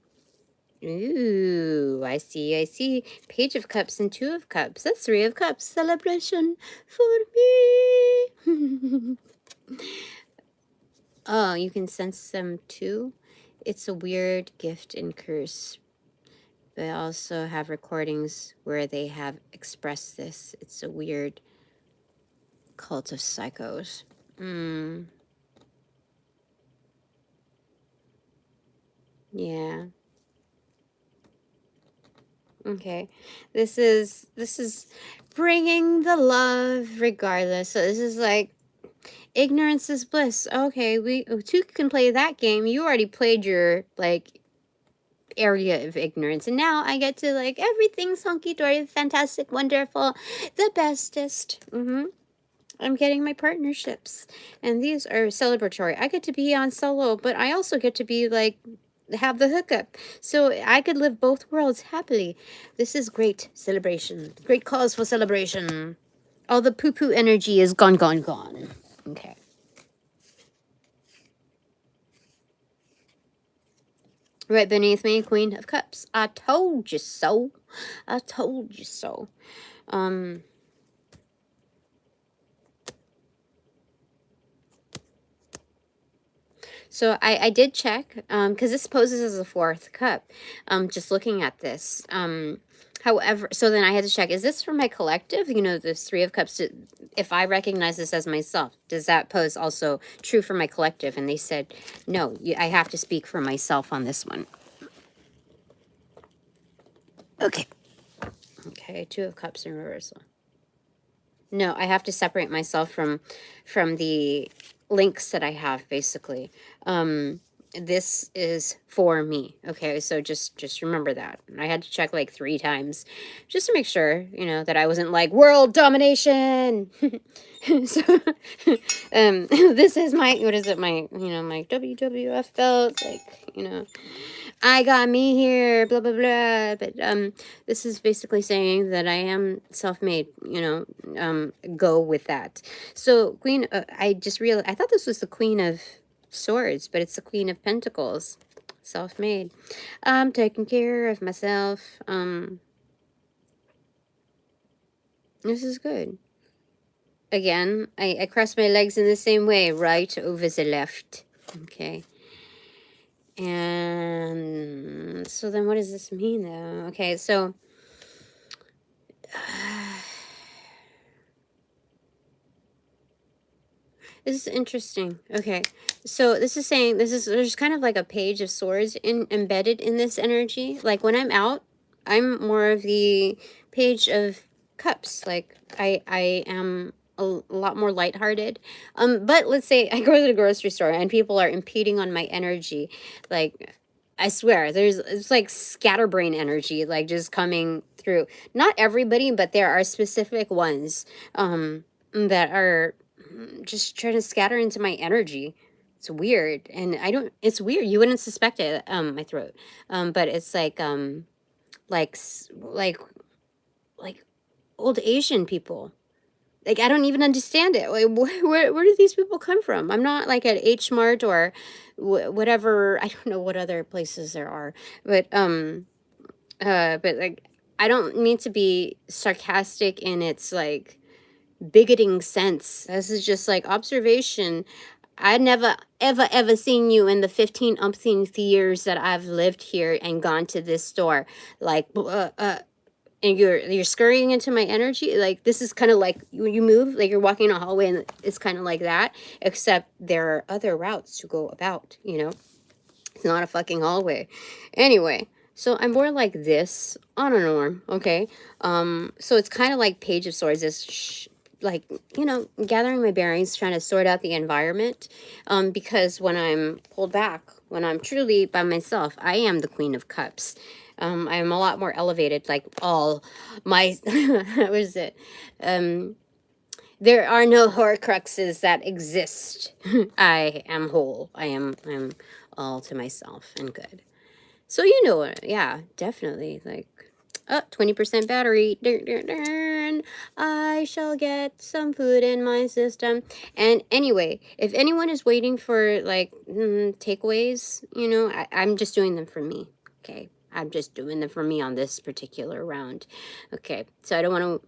Ooh, I see. Page of Cups and Two of Cups. That's Three of Cups. Celebration for me. Oh, you can sense them too? It's a weird gift and curse. But I also have recordings where they have expressed this. It's a weird cult of psychos. Yeah. Okay. This is bringing the love regardless. So this is like ignorance is bliss. Okay, we two can play that game. You already played your like area of ignorance, and now I get to like everything's hunky dory, fantastic, wonderful, the bestest. I'm getting my partnerships, and these are celebratory. I get to be on solo, but I also get to be like, have the hookup. So I could live both worlds happily. This is great celebration. Great cause for celebration. All the poo-poo energy is gone, gone, gone. Okay. Right beneath me, Queen of Cups. I told you so. I told you so. So I did check, because this poses as a fourth cup, just looking at this. However, so then I had to check, is this for my collective? You know, this Three of Cups, if I recognize this as myself, does that pose also true for my collective? And they said, no, I have to speak for myself on this one. Okay. Okay, Two of Cups in reversal. No, I have to separate myself from the links that I have, basically. This is for me. Okay, so just remember that. I had to check like 3 times just to make sure, you know, that I wasn't like world domination. So this is my, what is it, my, you know, my WWF belt, like, you know, I got me here, blah blah blah. But this is basically saying that I am self-made, you know. Go with that. So Queen, I just realized, I thought this was the Queen of Swords, but it's the Queen of Pentacles. Self-made. Taking care of myself. This is good. Again, I cross my legs in the same way, right over the left. Okay. And so then what does this mean, though? Okay, so this is interesting. Okay, so this is saying, there's kind of like a page of swords embedded in this energy. Like when I'm out, I'm more of the page of cups. Like I am a lot more lighthearted. But let's say I go to the grocery store and people are impeding on my energy. Like, I swear, it's like scatterbrain energy, like just coming through. Not everybody, but there are specific ones that are just trying to scatter into my energy. It's weird, and I don't. It's weird. You wouldn't suspect it. My throat. But it's like like old Asian people. Like, I don't even understand it. Like, where do these people come from? I'm not like at H Mart or whatever. I don't know what other places there are, but like, I don't mean to be sarcastic in its like bigoting sense. This is just like observation. I never ever seen you in the 15 umpteenth years that I've lived here and gone to this store. Like, and you're scurrying into my energy. Like, this is kind of like you move, like you're walking in a hallway, and it's kind of like that, except there are other routes to go about, you know. It's not a fucking hallway. Anyway, so I'm more like this on a norm, okay? So it's kind of like Page of Swords, is like, you know, gathering my bearings, trying to sort out the environment, because when I'm pulled back, when I'm truly by myself, I am the Queen of Cups. I'm a lot more elevated, like all my, what is it? There are no horcruxes that exist. I am whole. I'm all to myself and good. So, you know, yeah, definitely, like, 20% battery. I shall get some food in my system. And anyway, if anyone is waiting for, like, takeaways, you know, I'm just doing them for me, okay? I'm just doing them for me on this particular round. Okay, so I don't want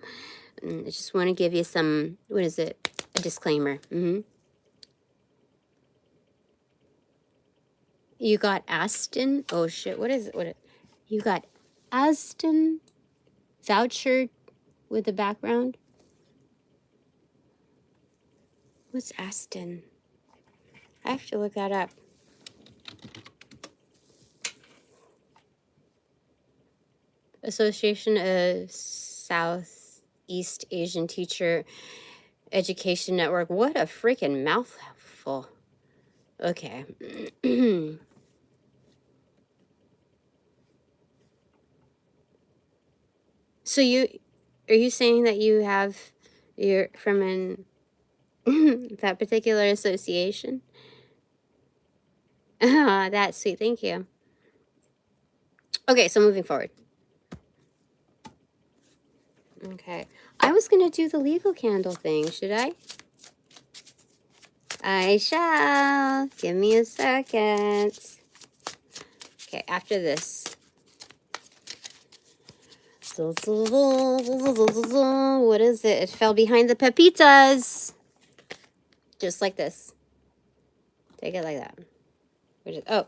to, I just want to give you some, what is it? A disclaimer. You got Aston? Oh, shit, what is it? You got Aston voucher with the background? What's Aston? I have to look that up. Association of Southeast Asian Teacher Education Network. What a freaking mouthful. Okay. So are you saying that you're from an That particular association. That's sweet. Thank you. Okay, so moving forward. Okay. I was going to do the legal candle thing. Should I? I shall. Give me a second. Okay, after this. What is it? It fell behind the pepitas. Just like this. Take it like that. Oh,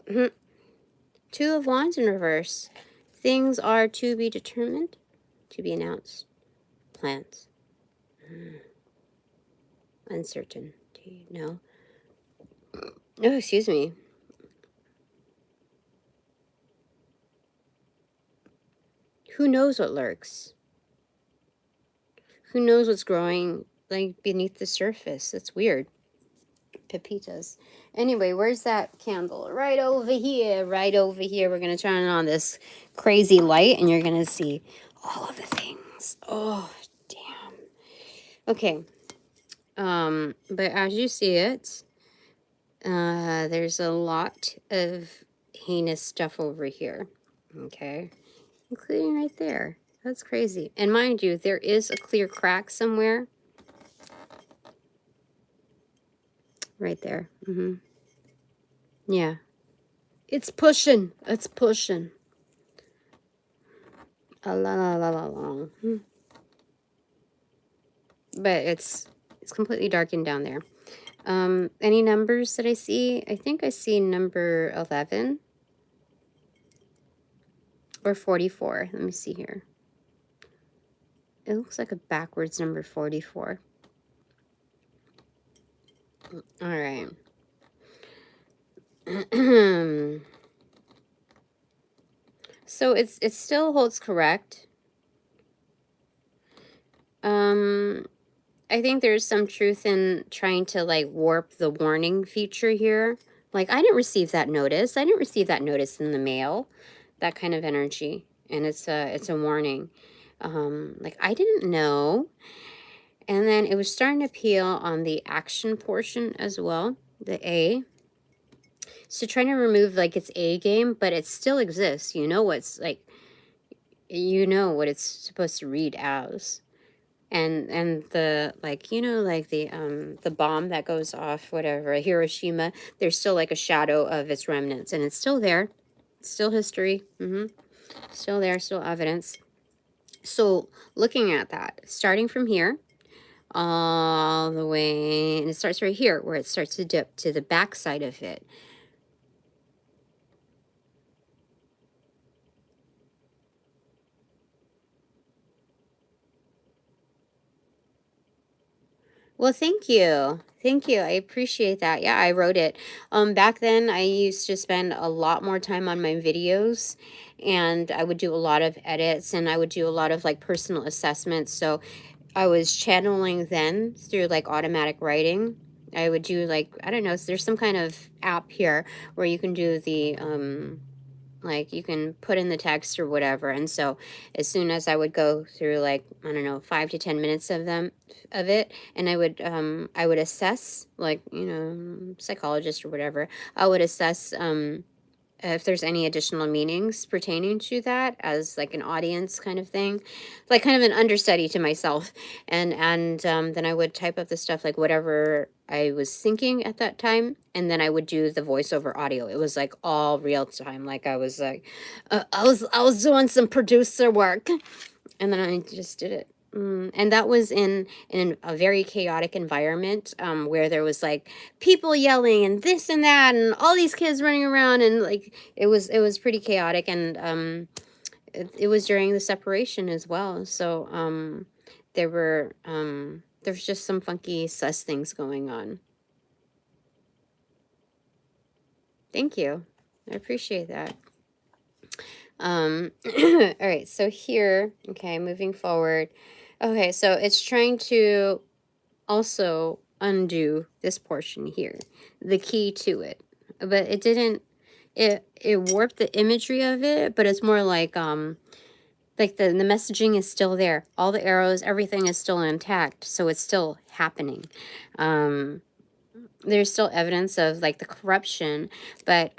Two of Wands in reverse. Things are to be determined, to be announced. Plans. Uncertainty. No. Oh, excuse me. Who knows what lurks? Who knows what's growing like beneath the surface? That's weird. Pepitas. Anyway, where's that candle? Right over here. Right over here. We're going to turn on this crazy light and you're going to see all of the things. Oh, damn. Okay. But as you see it, there's a lot of heinous stuff over here. Okay. Including right there. That's crazy. And mind you, there is a clear crack somewhere. Right there. Yeah. It's pushing. It's pushing. La la la la la. But it's completely darkened down there. Any numbers that I see? I think I see number 11 or 44. Let me see here. It looks like a backwards number 44. All right. So it still holds correct. I think there's some truth in trying to like warp the warning feature here. Like I didn't receive that notice. I didn't receive that notice in the mail. That kind of energy, and it's a warning. Like I didn't know. And then it was starting to peel on the action portion as well, the A. So trying to remove like its A game, but it still exists. You know what's like, you know what it's supposed to read as. And the like, you know, like the bomb that goes off, whatever, Hiroshima, there's still like a shadow of its remnants, and it's still there. It's still history. Still there, still evidence. So looking at that, starting from here, all the way, and it starts right here where it starts to dip to the back side of it. Well, thank you. Thank you. I appreciate that. Yeah, I wrote it. Back then, I used to spend a lot more time on my videos, and I would do a lot of edits, and I would do a lot of like personal assessments. So I was channeling then through like automatic writing. I would do like, I don't know, so there's some kind of app here where you can do the like you can put in the text or whatever. And so as soon as I would go through like, I don't know, 5 to 10 minutes of it, and I would assess, like, you know, psychologist or whatever, I would assess if there's any additional meanings pertaining to that as like an audience kind of thing, like kind of an understudy to myself. And then I would type up the stuff, like whatever I was thinking at that time, and then I would do the voiceover audio. It was like all real time. Like I was like, I was doing some producer work, and then I just did it. And that was in a very chaotic environment, where there was like people yelling and this and that and all these kids running around, and like it was pretty chaotic. And it was during the separation as well, so there was just some funky sus things going on. Thank you. I appreciate that. All right, so here, okay, moving forward. Okay, so it's trying to also undo this portion here, the key to it, but it didn't, it warped the imagery of it, but it's more like the like the messaging is still there. All the arrows, everything is still intact. So it's still happening. There's still evidence of like the corruption, but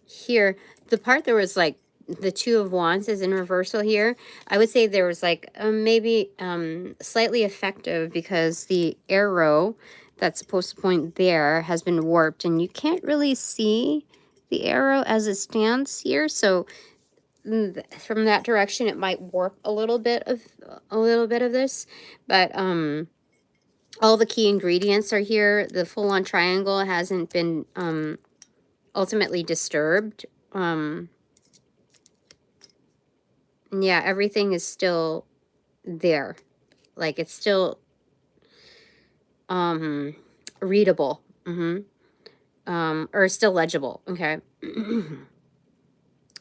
here, the part there was like the Two of Wands is in reversal here. I would say there was like maybe slightly effective because the arrow that's supposed to point there has been warped and you can't really see the arrow as it stands here. So from that direction, it might warp a little bit of this, but all the key ingredients are here. The full-on triangle hasn't been ultimately disturbed. Yeah, everything is still there. Like it's still readable. Or still legible. Okay.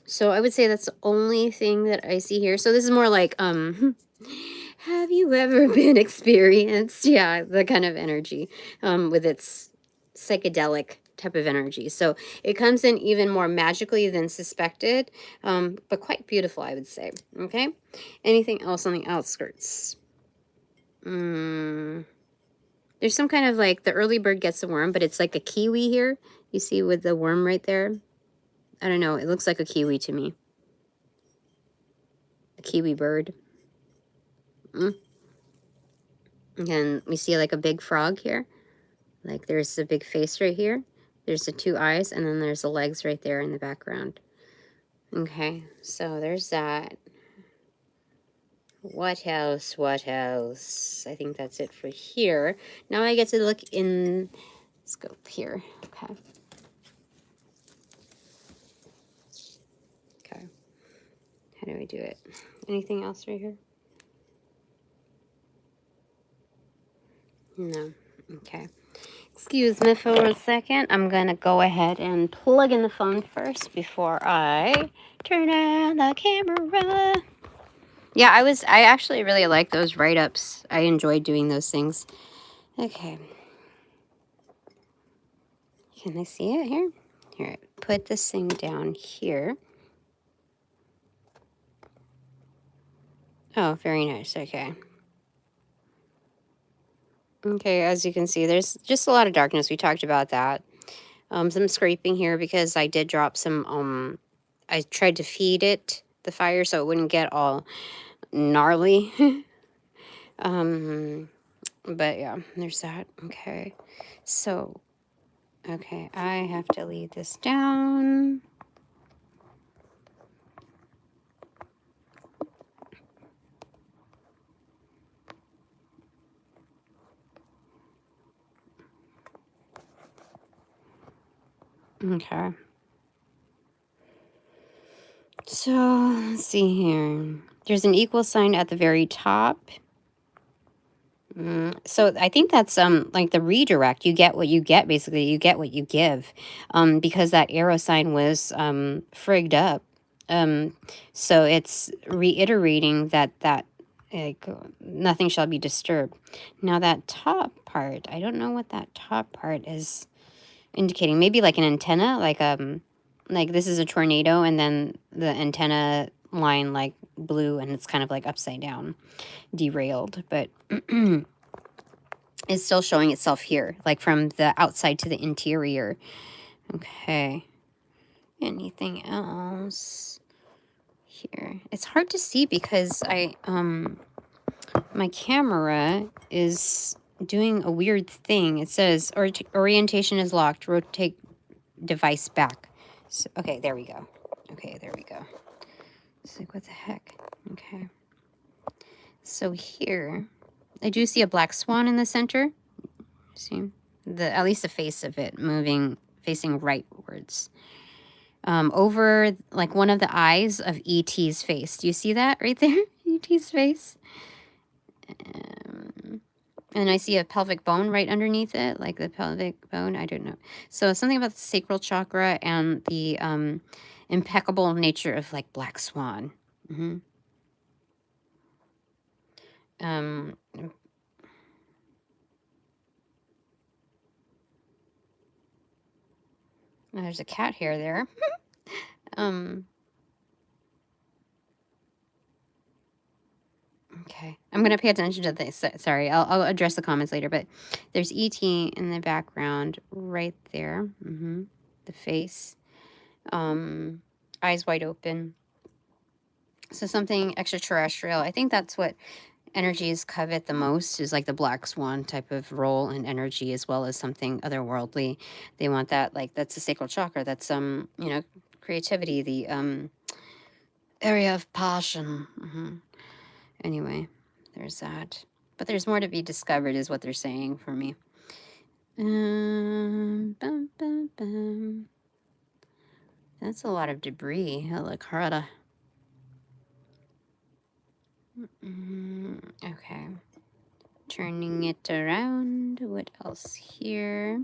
So I would say that's the only thing that I see here. So this is more like have you ever been experienced? Yeah, the kind of energy with its psychedelic type of energy. So it comes in even more magically than suspected, but quite beautiful, I would say. Okay. Anything else on the outskirts? There's some kind of like the early bird gets a worm, but it's like a kiwi here. You see with the worm right there? I don't know. It looks like a kiwi to me. A kiwi bird. And we see like a big frog here. Like there's a big face right here. There's the two eyes, and then there's the legs right there in the background. Okay, so there's that. What else? What else? I think that's it for here. Now I get to look in scope here. Okay. Okay. How do we do it? Anything else right here? No. Okay. Excuse me for a second. I'm going to go ahead and plug in the phone first before I turn on the camera. Yeah, I actually really like those write-ups. I enjoy doing those things. Okay. Can I see it here? Here, put this thing down here. Oh, very nice. Okay. Okay, as you can see, there's just a lot of darkness. We talked about that. Some scraping here because I did drop some, I tried to feed it the fire so it wouldn't get all gnarly. But yeah, there's that. Okay. So, okay, I have to leave this down. Okay. So, let's see here. There's an equal sign at the very top. So I think that's like the redirect. You get what you get, basically. You get what you give. Because that arrow sign was frigged up. So it's reiterating that like nothing shall be disturbed. Now that top part, I don't know what that top part is indicating. Maybe like an antenna, like this is a tornado and then the antenna line like blue and it's kind of like upside down, derailed, but it's still showing itself here, like from the outside to the interior. Okay. Anything else here? It's hard to see because my camera is doing a weird thing. It says orientation is locked. Rotate device back. So, okay, there we go. Okay, there we go. It's like, what the heck? Okay. So here, I do see a black swan in the center. See? At least the face of it moving, facing rightwards. Over, like, one of the eyes of E.T.'s face. Do you see that right there? E.T.'s face. And I see a pelvic bone right underneath it, like the pelvic bone. I don't know. So something about the sacral chakra and the impeccable nature of like black swan. There's a cat hair there. Okay, I'm gonna pay attention to this. Sorry, I'll address the comments later. But there's ET in the background right there. The face, eyes wide open. So something extraterrestrial. I think that's what energies covet the most, is like the black swan type of role and energy, as well as something otherworldly. They want that, like, that's the sacral chakra. That's you know, creativity, the area of passion. Anyway, there's that. But there's more to be discovered, is what they're saying for me. Bum, bum, bum. That's a lot of debris. Helicarda. Okay. Turning it around. What else here?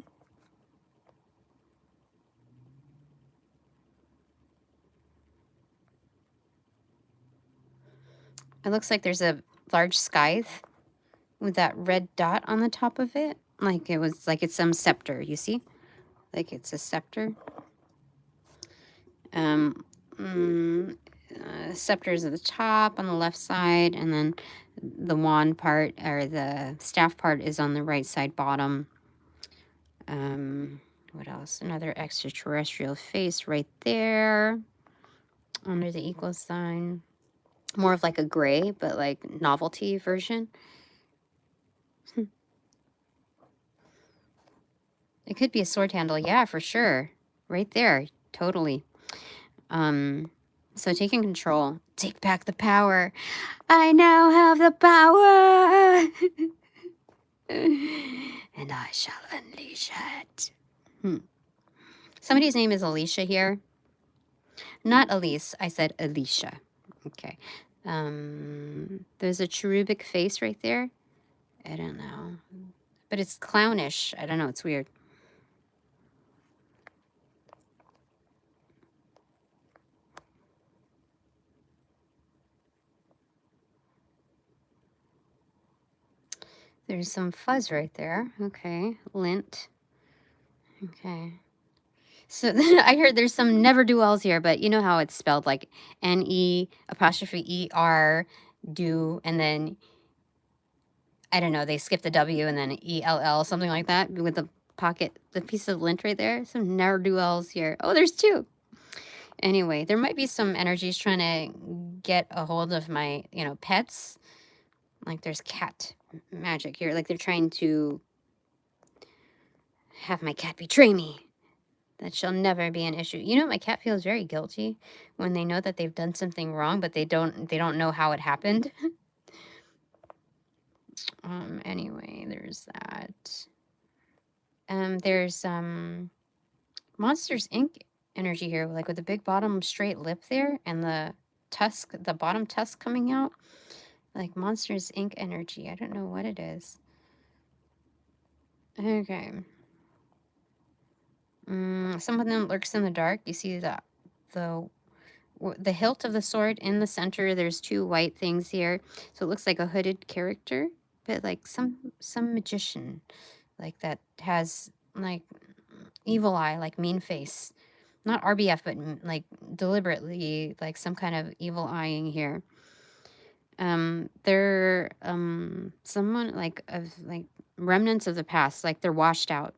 It looks like there's a large scythe with that red dot on the top of it. Like it's some scepter, you see? Like it's a scepter. Scepters at the top on the left side, and then the wand part, or the staff part, is on the right side bottom. What else? Another extraterrestrial face right there under the equal sign. More of like a gray, but like novelty version. It could be a sword handle, yeah, for sure. Right there, totally. So taking control, take back the power. I now have the power, and I shall unleash it. Somebody's name is Alicia here. Not Elise, I said Alicia. Okay. There's a cherubic face right there. I don't know. But it's clownish. I don't know, it's weird. There's some fuzz right there. Okay. Lint. Okay. So I heard there's some never-do-wells here, but you know how it's spelled, like N-E''ER, do, and then, I don't know, they skip the W and then E-L-L, something like that, with the piece of lint right there. Some never-do-wells here. Oh, there's two. Anyway, there might be some energies trying to get a hold of my, pets. Like there's cat magic here. Like they're trying to have my cat betray me. That shall never be an issue. You know, my cat feels very guilty when they know that they've done something wrong, but they don't know how it happened. Anyway, there's that. There's Monsters Inc. energy here, like with the big bottom straight lip there and the bottom tusk coming out. Like Monsters Inc. energy. I don't know what it is. Okay. Some of them lurks in the dark. You see the hilt of the sword in the center. There's two white things here, so it looks like a hooded character, but like some magician, like that has like evil eye, like mean face, not RBF, but like deliberately, like some kind of evil eyeing here. They're someone like of like remnants of the past, like they're washed up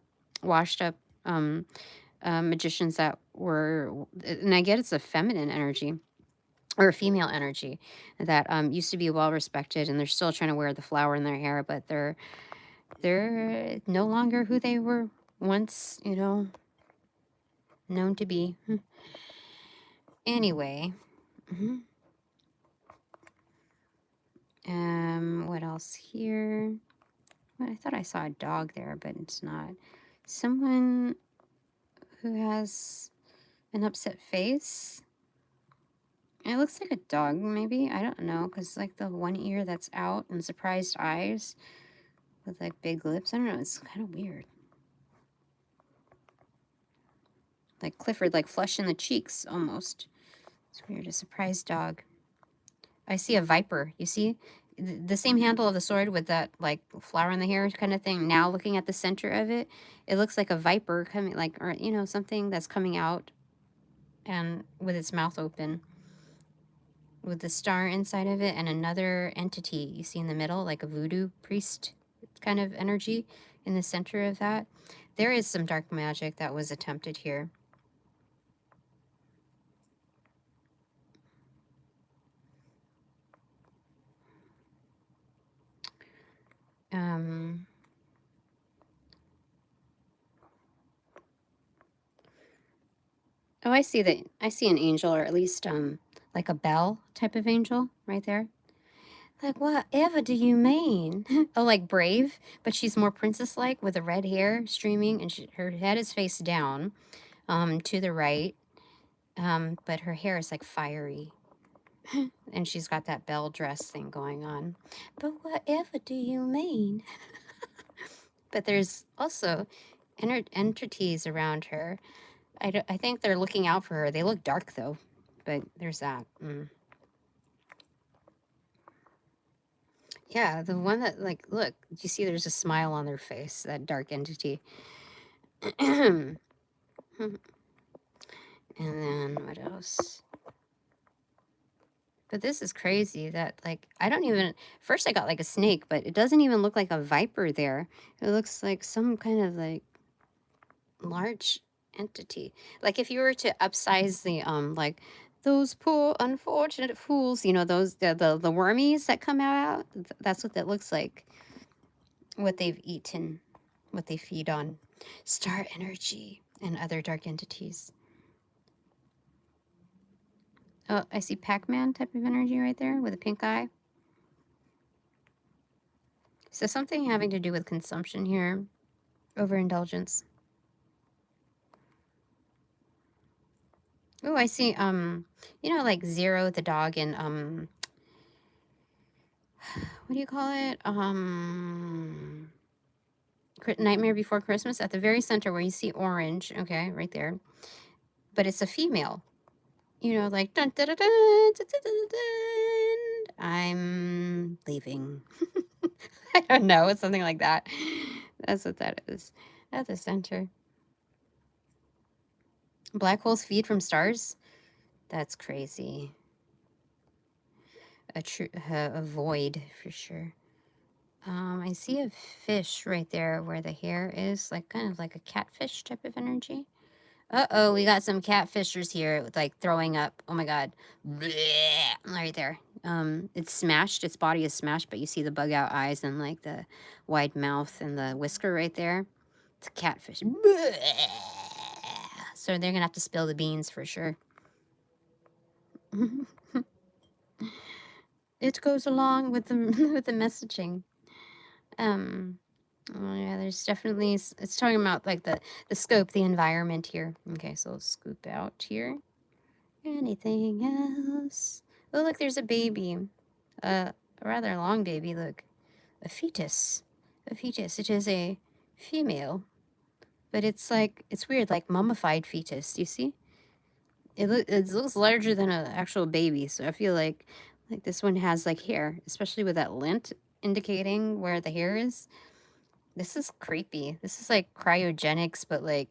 magicians that were, and I get it's a feminine energy or a female energy that used to be well respected, and they're still trying to wear the flower in their hair, but they're no longer who they were once, known to be. Anyway. What else here? Well, I thought I saw a dog there, but it's not. Someone who has an upset face. It looks like a dog, maybe. I don't know, because like the one ear that's out and surprised eyes with like big lips. I don't know. It's kind of weird. Like Clifford, like flesh in the cheeks almost. It's weird. A surprised dog. I see a viper. You see? The same handle of the sword with that like flower in the hair kind of thing. Now looking at the center of it, it looks like a viper coming, like, or something that's coming out and with its mouth open, with the star inside of it, and another entity you see in the middle, like a voodoo priest kind of energy in the center of that. There is some dark magic that was attempted here. Oh, I see that. I see an angel, or at least like a bell type of angel right there. Like, whatever do you mean? Oh, like Brave, but she's more princess-like with the red hair streaming, and her head is face down, to the right, but her hair is like fiery, and she's got that bell dress thing going on. But whatever do you mean? But there's also entities around her. I think they're looking out for her. They look dark though, but there's that. Yeah, the one that, like, look, you see there's a smile on their face, that dark entity. And then what else? But this is crazy that, like, I don't even, first I got like a snake, but it doesn't even look like a viper there. It looks like some kind of like large entity. Like if you were to upsize the, like, those poor unfortunate fools, you know, those, the wormies that come out, that's what that looks like. What they've eaten, what they feed on. Star energy and other dark entities. Oh, I see Pac-Man type of energy right there with a pink eye. So something having to do with consumption here. Overindulgence. Oh, I see, you know, like Zero the dog in, what do you call it? Nightmare Before Christmas, at the very center where you see orange, okay, right there. But it's a female. You know, like, dun, dun, dun, dun, dun, dun, dun, dun, I'm leaving. I don't know. It's something like that. That's what that is. At the center. Black holes feed from stars? That's crazy. A void for sure. I see a fish right there where the hair is, like kind of like a catfish type of energy. Uh-oh, we got some catfishers here with like throwing up. Oh my god. Blech, right there. It's smashed. Its body is smashed, but you see the bug out eyes and like the wide mouth and the whisker right there. It's a catfish. Blech. So they're gonna have to spill the beans for sure. It goes along with the with the messaging. Oh yeah, there's definitely, it's talking about like the scope, the environment here. Okay, so let's scoop out here. Anything else? Oh, look, there's a baby. A rather long baby, look. A fetus. A fetus. It is a female. But it's like, it's weird, like mummified fetus. Do you see? It looks larger than an actual baby, so I feel like this one has like hair, especially with that lint indicating where the hair is. This is creepy. This is like cryogenics, but like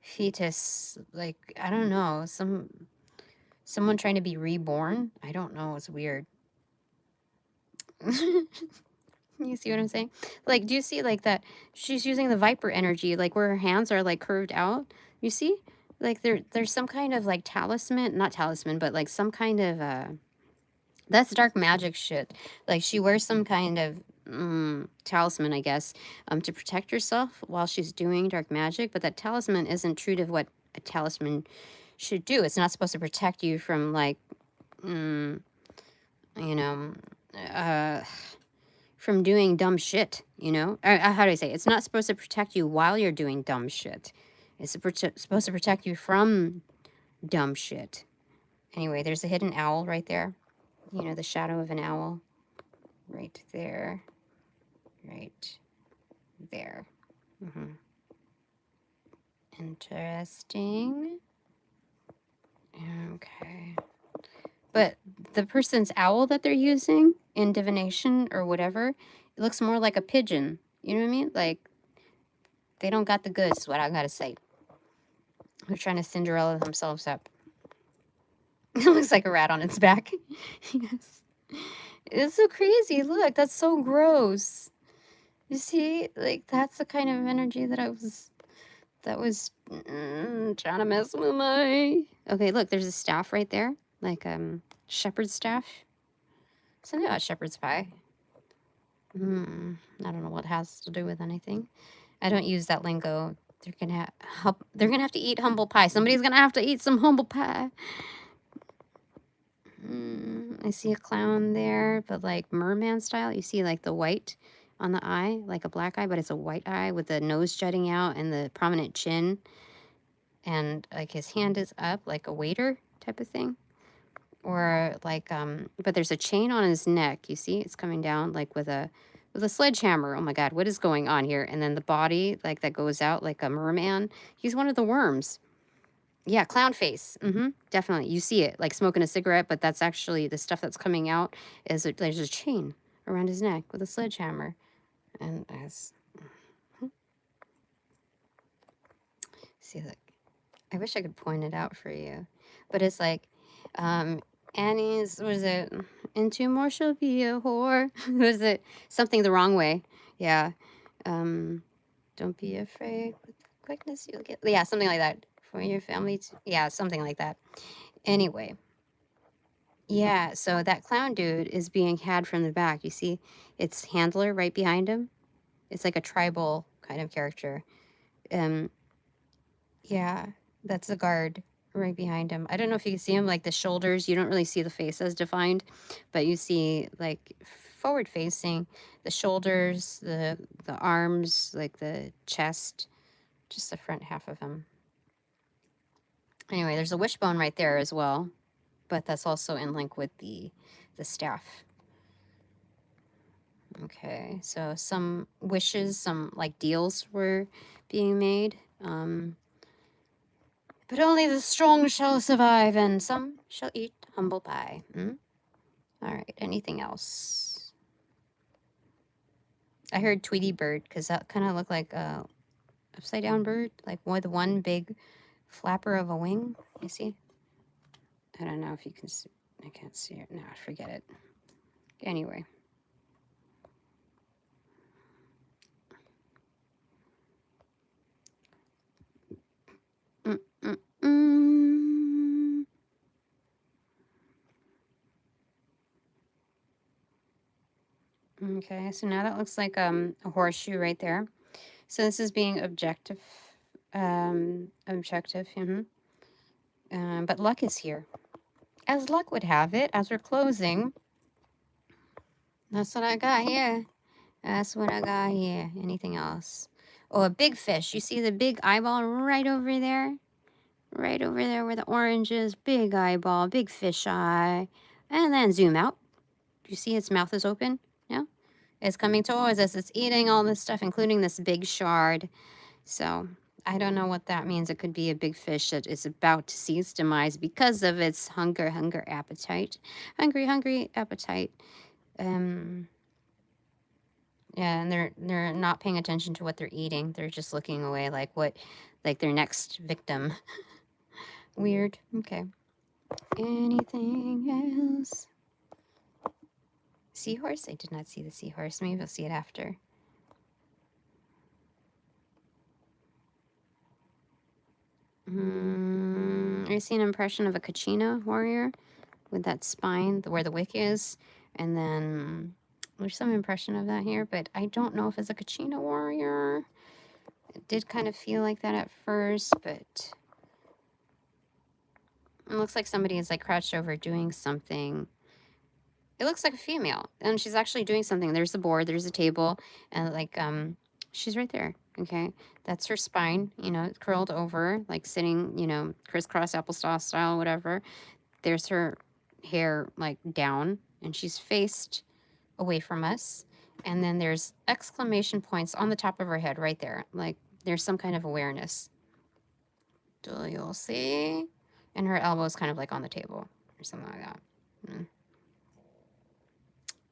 fetus, like, I don't know, someone trying to be reborn. I don't know. It's weird. You see what I'm saying? Like, do you see like that? She's using the viper energy, like where her hands are like curved out. You see? Like there's some kind of like talisman, not talisman, but like some kind of that's dark magic shit. Like she wears some kind of talisman, I guess, to protect herself while she's doing dark magic. But that talisman isn't true to what a talisman should do. It's not supposed to protect you from like, you know, from doing dumb shit. You know, how do I say? It's not supposed to protect you while you're doing dumb shit. It's supposed to protect you from dumb shit. Anyway, there's a hidden owl right there. You know, the shadow of an owl. Right there. Right there. Interesting. Okay. But the person's owl that they're using in divination or whatever, it looks more like a pigeon. You know what I mean? Like, they don't got the goods, is what I gotta say. They're trying to Cinderella themselves up. looks like a rat on its back. Yes. It's so crazy. Look, that's so gross. You see, like, that's the kind of energy that was trying to mess with my... Okay, look, there's a staff right there. Like, shepherd's staff. Something about shepherd's pie. I don't know what it has to do with anything. I don't use that lingo. They're gonna have to eat humble pie. Somebody's gonna have to eat some humble pie. I see a clown there, but like merman style. You see like the white on the eye, like a black eye, but it's a white eye with the nose jutting out and the prominent chin. And like his hand is up like a waiter type of thing. Or like, but there's a chain on his neck. You see, it's coming down like with a sledgehammer. Oh my God, what is going on here? And then the body like that goes out like a merman. He's one of the worms. Yeah, clown face. Definitely. You see it like smoking a cigarette, but that's actually the stuff that's coming out is there's a chain around his neck with a sledgehammer. And as see, look, I wish I could point it out for you, but it's like, Annie's, was it, and two more she'll be a whore? Was it something the wrong way? Yeah. Don't be afraid with quickness you'll get, yeah, something like that. For your family to, yeah, something like that. Anyway. Yeah, so that clown dude is being had from the back. You see, it's Handler right behind him. It's like a tribal kind of character. Yeah, that's the guard right behind him. I don't know if you can see him, like the shoulders. You don't really see the face as defined, but you see like forward facing, the shoulders, the arms, like the chest, just the front half of him. Anyway, there's a wishbone right there as well, but that's also in link with the staff. Okay, so some wishes, some like deals were being made. But only the strong shall survive, and some shall eat humble pie. All right, anything else? I heard Tweety bird, because that kind of looked like a upside down bird, like with one big flapper of a wing. You see? I don't know if you can see. I can't see it. No, forget it. Anyway. Okay, so now that looks like a horseshoe right there. So this is being objective. But luck is here. As luck would have it, as we're closing, that's what I got here. That's what I got here. Anything else? Oh, a big fish. You see the big eyeball right over there? Right over there where the orange is. Big eyeball, big fish eye. And then zoom out. You see its mouth is open? Yeah? It's coming towards us. It's eating all this stuff, including this big shard. So I don't know what that means. It could be a big fish that is about to see its demise because of its hunger appetite. Hungry appetite. Yeah, and they're not paying attention to what they're eating. They're just looking away like their next victim. Weird. Okay. Anything else? Seahorse? I did not see the seahorse. Maybe I'll see it after. I see an impression of a Kachina warrior with that spine where the wick is. And then there's some impression of that here, but I don't know if it's a Kachina warrior. It did kind of feel like that at first, but it looks like somebody is like crouched over doing something. It looks like a female, and she's actually doing something. There's the board, there's the table, and like she's right there. Okay, that's her spine, you know, curled over, like sitting, you know, crisscross applesauce style, whatever. There's her hair like down, and she's faced away from us. And then there's exclamation points on the top of her head right there. Like there's some kind of awareness. Do you see? And her elbow is kind of like on the table or something like that.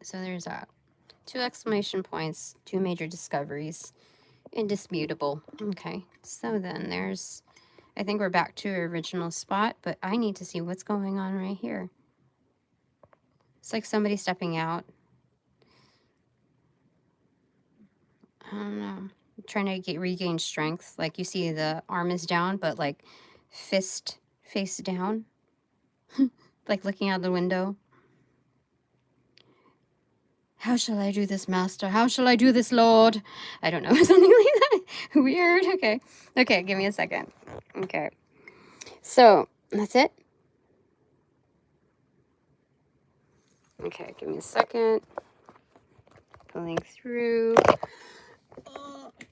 So there's that. 2 exclamation points, 2 major discoveries. Indisputable. Okay, so then there's I think we're back to our original spot, but I need to see what's going on right here. It's like somebody stepping out. I don't know. Trying to regain strength. Like you see the arm is down, but like fist face down. Like looking out the window. How shall I do this, master? How shall I do this, lord? I don't know. Something like that. Weird. Okay. Okay, give me a second. Okay. So, that's it. Okay, give me a second. Pulling through.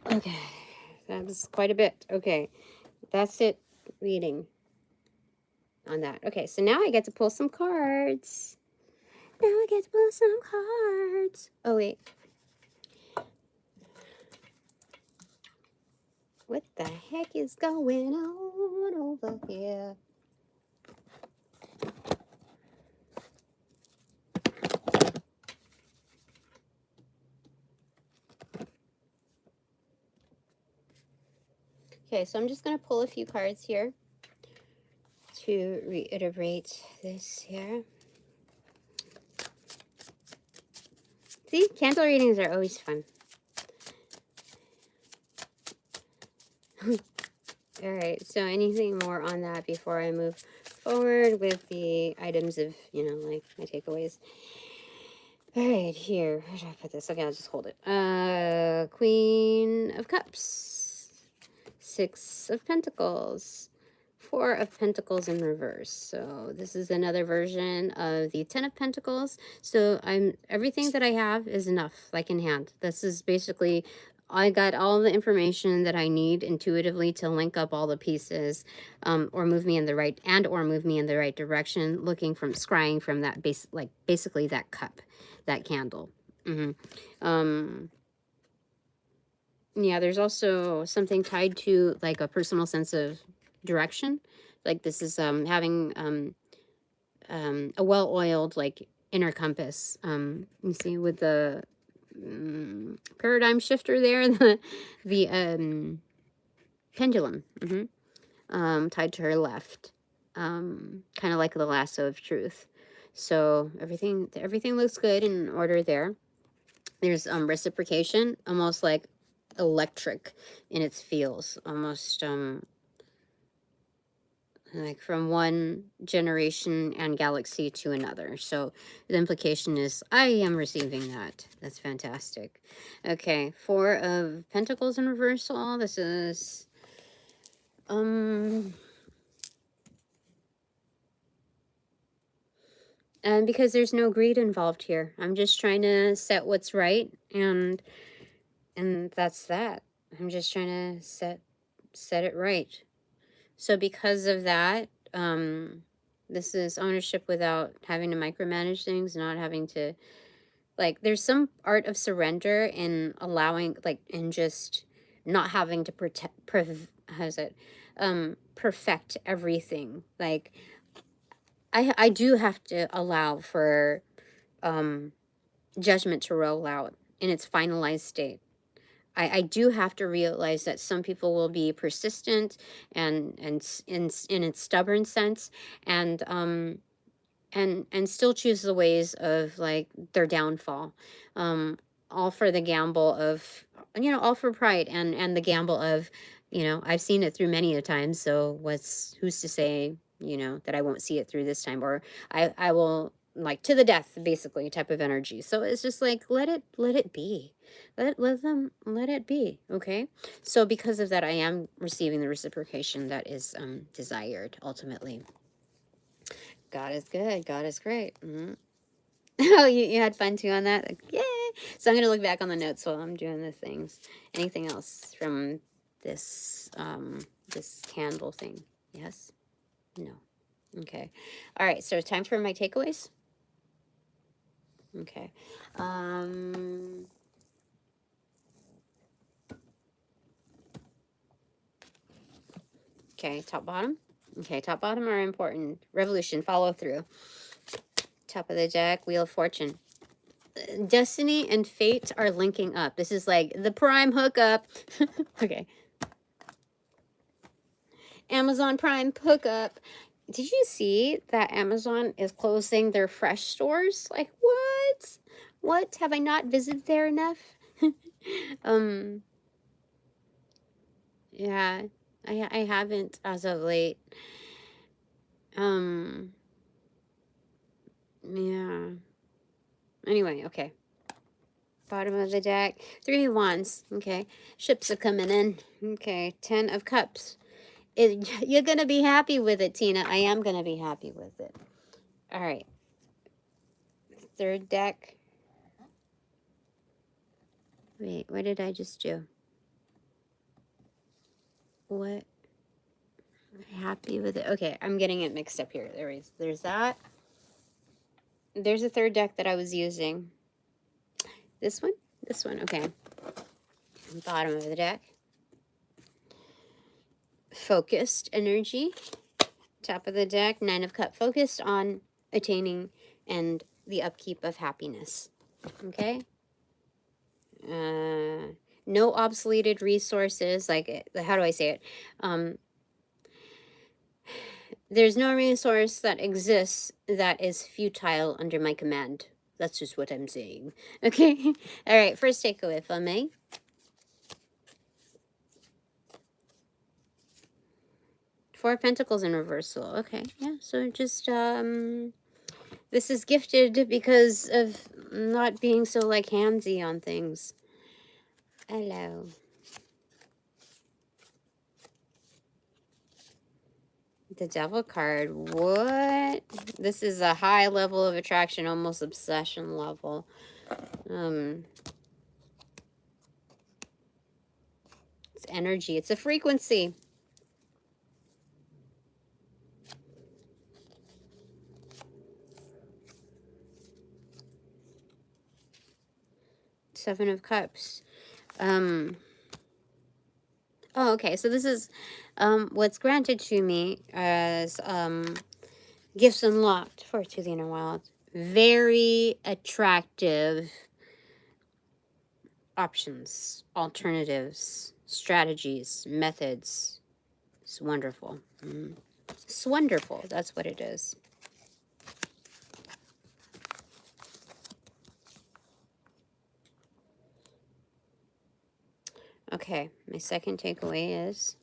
Okay. That was quite a bit. Okay. That's it. Reading on that. Okay, so now I get to pull some cards. Now I get to pull some cards. Oh, wait. What the heck is going on over here? Okay, so I'm just going to pull a few cards here to reiterate this here. See, candle readings are always fun. All right, so anything more on that before I move forward with the items of, you know, like my takeaways? All right, here, where should I put this? Okay, I'll just hold it. Queen of Cups, 6 of Pentacles, 4 of Pentacles in reverse. So this is another version of the 10 of Pentacles. So everything that I have is enough, like in hand. This is basically, I got all the information that I need intuitively to link up all the pieces, or move me in the right, or move me in the right direction, looking from, scrying from that basically that cup, that candle. Yeah, there's also something tied to like a personal sense of direction. Like this is having a well-oiled like inner compass. You see with the paradigm shifter there, the pendulum tied to her left, kind of like the lasso of truth. So everything looks good in order there. There's reciprocation, almost like electric in its feels, almost like from one generation and galaxy to another. So the implication is I am receiving that. That's fantastic. Okay, 4 of Pentacles in reversal. This is and because there's no greed involved here. I'm just trying to set what's right, and that's that. I'm just trying to set it right. So because of that, this is ownership without having to micromanage things, not having to, like, there's some art of surrender in allowing, like, in just not having to perfect everything. Like, I do have to allow for judgment to roll out in its finalized state. I do have to realize that some people will be persistent and in its stubborn sense, and still choose the ways of like their downfall, all for the gamble of, you know, all for pride and the gamble of, you know, I've seen it through many a times, so who's to say, you know, that I won't see it through this time, or I will, like, to the death basically type of energy. So it's just like let it be. Let it be. Okay, so because of that, I am receiving the reciprocation that is desired ultimately. God is good. God is great. Oh, you had fun too on that? Like, yay! So I'm going to look back on the notes while I'm doing the things. Anything else from this this candle thing? Yes? No. Okay. All right, so time for my takeaways. Okay. Okay, top, bottom. Okay, top, bottom are important. Revolution, follow through. Top of the deck, Wheel of Fortune. Destiny and fate are linking up. This is like the prime hookup. Okay. Amazon Prime hookup. Did you see that Amazon is closing their fresh stores? Like, what? What? Have I not visited there enough? Yeah, I haven't as of late. Yeah. Anyway, okay. Bottom of the deck. 3 of Wands. Okay. Ships are coming in. Okay. 10 of Cups. You're going to be happy with it, Tina. I am going to be happy with it. All right. Third deck. Wait, what did I just do? What? Happy with it. Okay, I'm getting it mixed up here. There's that. There's a third deck that I was using. This one? This one, okay. Bottom of the deck. Focused energy. Top of the deck, 9 of Cups. Focused on attaining and the upkeep of happiness. Okay? No obsoleted resources. Like, how do I say it? There's no resource that exists that is futile under my command. That's just what I'm saying. Okay? All right, first takeaway, if I may. Four of Pentacles in reversal. Okay, yeah, so just, this is gifted because of not being so, like, handsy on things. Hello. The Devil card. What? This is a high level of attraction, almost obsession level. It's energy. It's a frequency. Seven of Cups. Oh, okay. So this is what's granted to me as gifts unlocked for To the Inner Wild. Very attractive options, alternatives, strategies, methods. It's wonderful. It's wonderful. That's what it is. Okay, my second takeaway is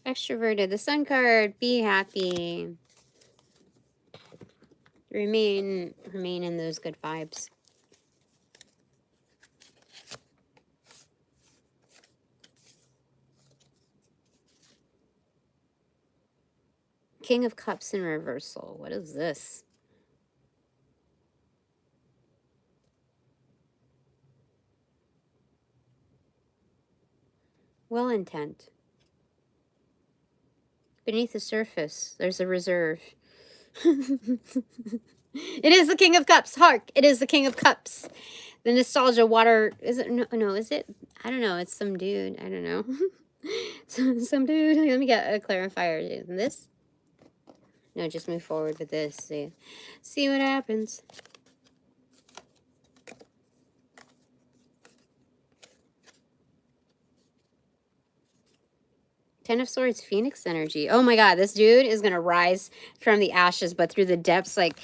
extroverted. The Sun card. Be happy. Remain in those good vibes. King of Cups in reversal. What is this? Well intent. Beneath the surface, there's a reserve. It is the King of Cups. Hark! It is the King of Cups. The nostalgia water. Is it? No, is it? I don't know. It's some dude. I don't know. some dude. Let me get a clarifier. This? No, just move forward with this. See what happens. Ten of Swords, Phoenix energy. Oh my God, this dude is going to rise from the ashes, but through the depths. Like,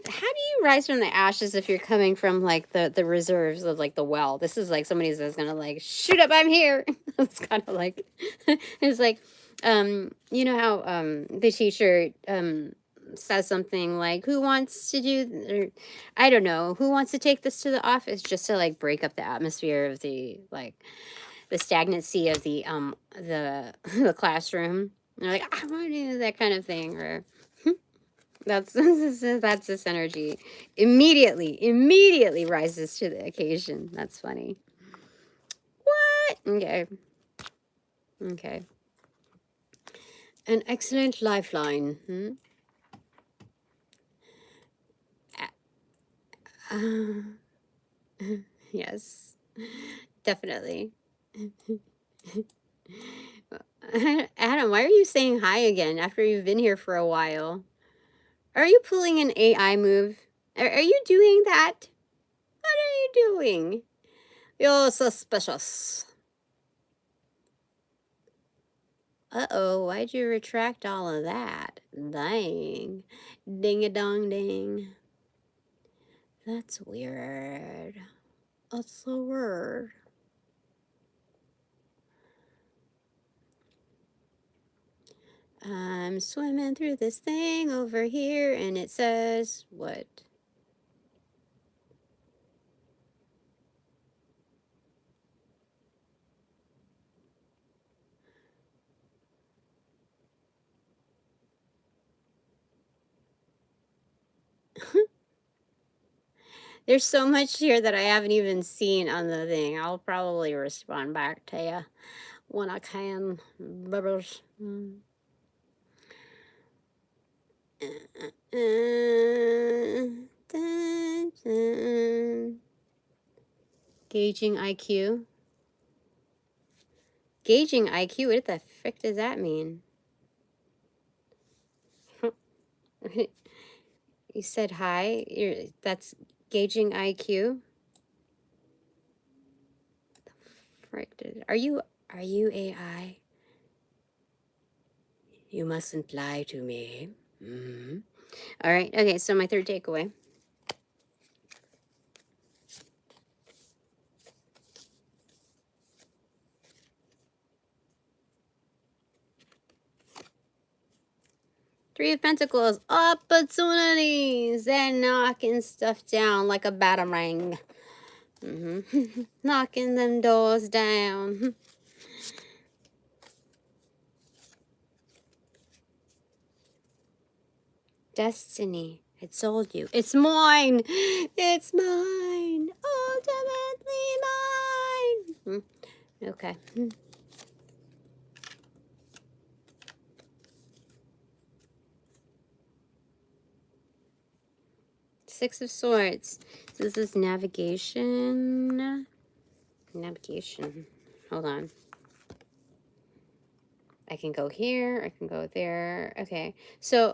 how do you rise from the ashes if you're coming from, like, the reserves of, like, the well? This is, like, somebody that's going to, like, shoot up, I'm here. It's kind of like, it's like, you know how the t-shirt says something like, who wants to do, or, I don't know, who wants to take this to the office just to, like, break up the atmosphere of the, like, the stagnancy of the the classroom. And they're like, I want to do that kind of thing, or that's this energy. Immediately rises to the occasion. That's funny. What? Okay. An excellent lifeline. Yes, definitely. Adam, why are you saying hi again after you've been here for a while? Are you pulling an AI move? Are you doing that? doing? You're suspicious. Uh-oh, why'd you retract all of that? Dang. Ding-a-dong-ding. That's weird. That's so weird. I'm swimming through this thing over here, and it says, what? There's so much here that I haven't even seen on the thing. I'll probably respond back to you when I can. Bubbles. Gauging IQ. Gauging IQ? What the frick does that mean? You said hi? That's gauging IQ? Are you AI? You mustn't lie to me. Mm-hmm. All right. Okay. So my third takeaway. Three of Pentacles, opportunities, and knocking stuff down like a batarang. Knocking them doors down. Destiny. I told you. It's mine. It's mine. Ultimately mine. Okay. Six of Swords. So this is navigation. Navigation. Hold on. I can go here. I can go there. Okay. So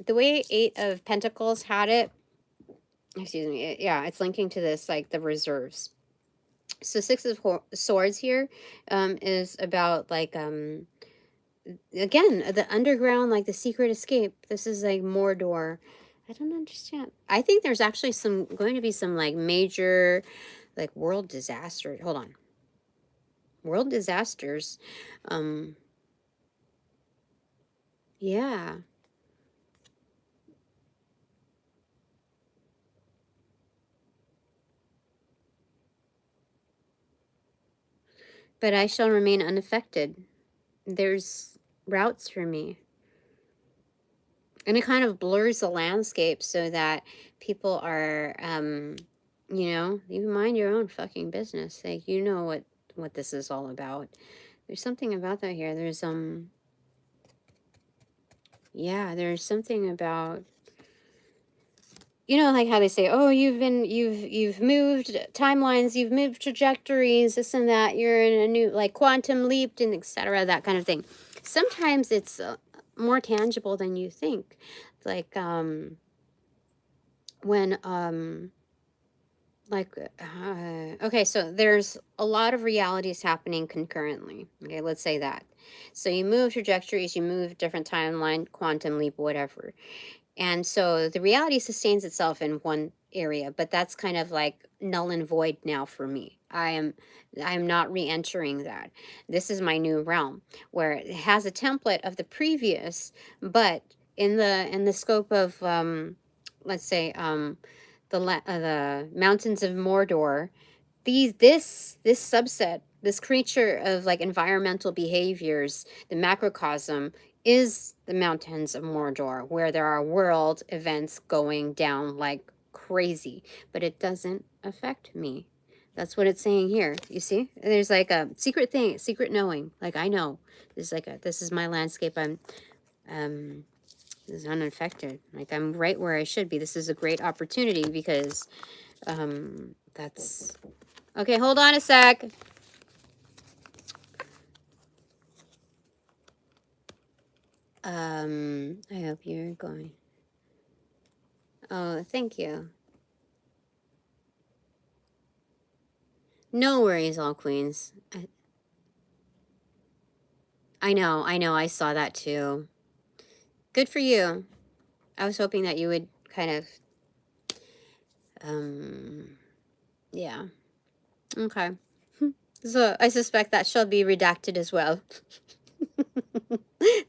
the way Eight of Pentacles had it, excuse me, yeah, it's linking to this, like the reserves. So Six of Swords here is about like again, the underground, like the secret escape. This is like Mordor. I don't understand. I think there's actually going to be some like major like world disaster. Hold on. World disasters. Yeah. But I shall remain unaffected. There's routes for me. And it kind of blurs the landscape so that people are, you know, you mind your own fucking business. Like, you know what this is all about. There's something about that here. There's, yeah, there's something about, you know, like how they say, oh, you've moved timelines, you've moved trajectories, this and that. You're in a new, like, quantum leaped and etc. That kind of thing. Sometimes it's more tangible than you think. Like, when, okay, so there's a lot of realities happening concurrently. Okay, let's say that. So you move trajectories, you move different timeline, quantum leap, whatever. And so the reality sustains itself in one area, but that's kind of like null and void now for me. I'm not re-entering that. This is my new realm where it has a template of the previous, but in the scope of let's say the mountains of Mordor, this subset, this creature of like environmental behaviors, the macrocosm, is the mountains of Mordor, where there are world events going down like crazy, but it doesn't affect me. That's what it's saying here. You see, there's like a secret thing, secret knowing. Like, I know this is my landscape. This is unaffected. Like, I'm right where I should be. This is a great opportunity because that's okay. Hold on a sec. I hope you're going. Oh, thank you. No worries, all queens. I know, I saw that too. Good for you. I was hoping that you would kind of, yeah. Okay. So I suspect that shall be redacted as well.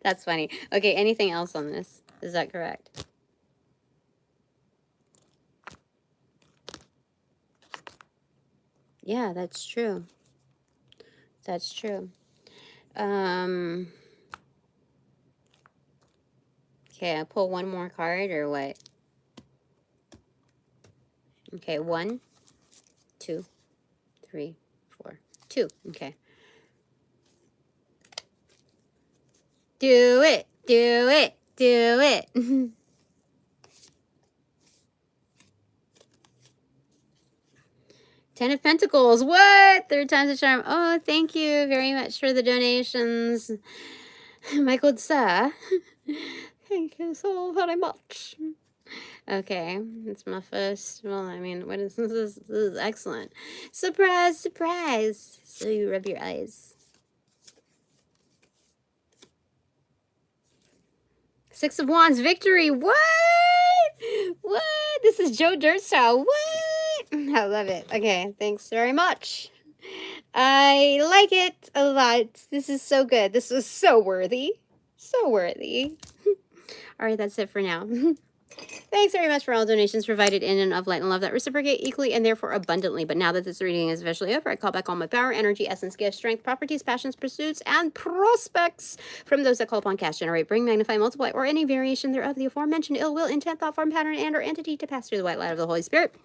That's funny. Okay, anything else on this? Is that correct? Yeah, that's true. That's true. Okay, I pull one more card or what? Okay, 1, 2, 3, 4, 2. Okay. Do it, do it, do it. 10 of Pentacles. What? 3rd time's a charm. Oh, thank you very much for the donations, my good sir. Thank you so very much. Okay, it's my first. Well, I mean, what is this? This is excellent. Surprise, surprise. So you rub your eyes. 6 of Wands, victory. What? What? This is Joe Dirt style. What? I love it. Okay, thanks very much. I like it a lot. This is so good. This was so worthy. So worthy. All right, that's it for now. Thanks very much for all donations provided in and of light and love that reciprocate equally and therefore abundantly. But now that this reading is officially over, I call back all my power, energy, essence, gifts, strength, properties, passions, pursuits, and prospects from those that call upon, cast, generate, bring, magnify, multiply, or any variation thereof the aforementioned ill will, intent, thought, form, pattern, and or entity to pass through the white light of the Holy Spirit.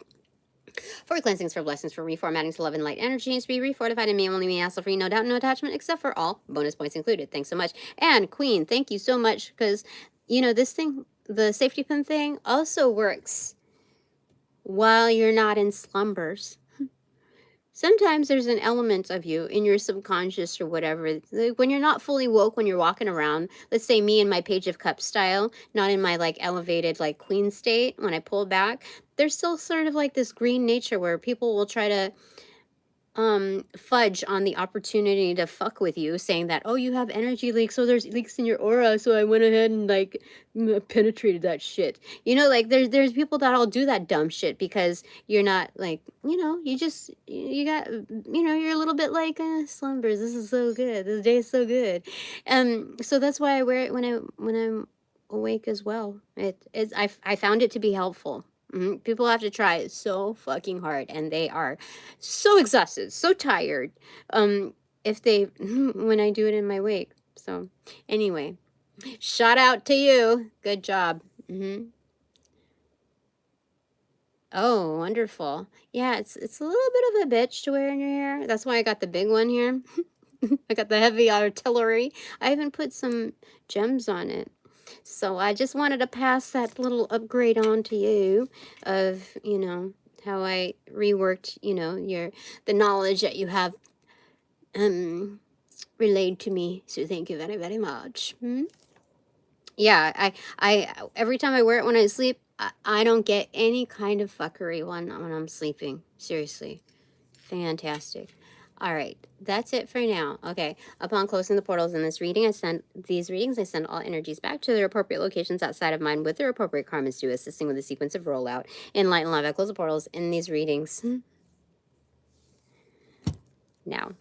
For cleansings, for blessings, for reformatting to love and light energy needs to be refortified in me, only me, hassle free, no doubt, no attachment, except for all bonus points included. Thanks so much. And Queen, thank you so much, because, you know, this thing, the safety pin thing, also works while you're not in slumbers. Sometimes there's an element of you in your subconscious or whatever. Like when you're not fully woke, when you're walking around, let's say me in my Page of Cups style, not in my like elevated like queen state, when I pull back, there's still sort of like this green nature where people will try to fudge on the opportunity to fuck with you, saying that, oh, you have energy leaks, so there's leaks in your aura, so I went ahead and like penetrated that shit. You know, like there's people that'll do that dumb shit because you're not like, you know, you just you got, you know, you're a little bit like slumbers. This is so good. This day is so good. So that's why I wear it when I'm awake as well. I found it to be helpful. People have to try it so fucking hard, and they are so exhausted, so tired. If they when I do it in my wake. So anyway, shout out to you. Good job. Oh, wonderful. Yeah, it's a little bit of a bitch to wear in your hair. That's why I got the big one here. I got the heavy artillery. I even put some gems on it. So I just wanted to pass that little upgrade on to you of, you know, how I reworked, you know, the knowledge that you have relayed to me. So thank you very, very much. Yeah, I every time I wear it when I sleep, I don't get any kind of fuckery when I'm sleeping. Seriously. Fantastic. All right, that's it for now. Okay, upon closing the portals in this reading, I send all energies back to their appropriate locations outside of mine with their appropriate karmas due, assisting with the sequence of rollout. In light and love, I close the portals in these readings now.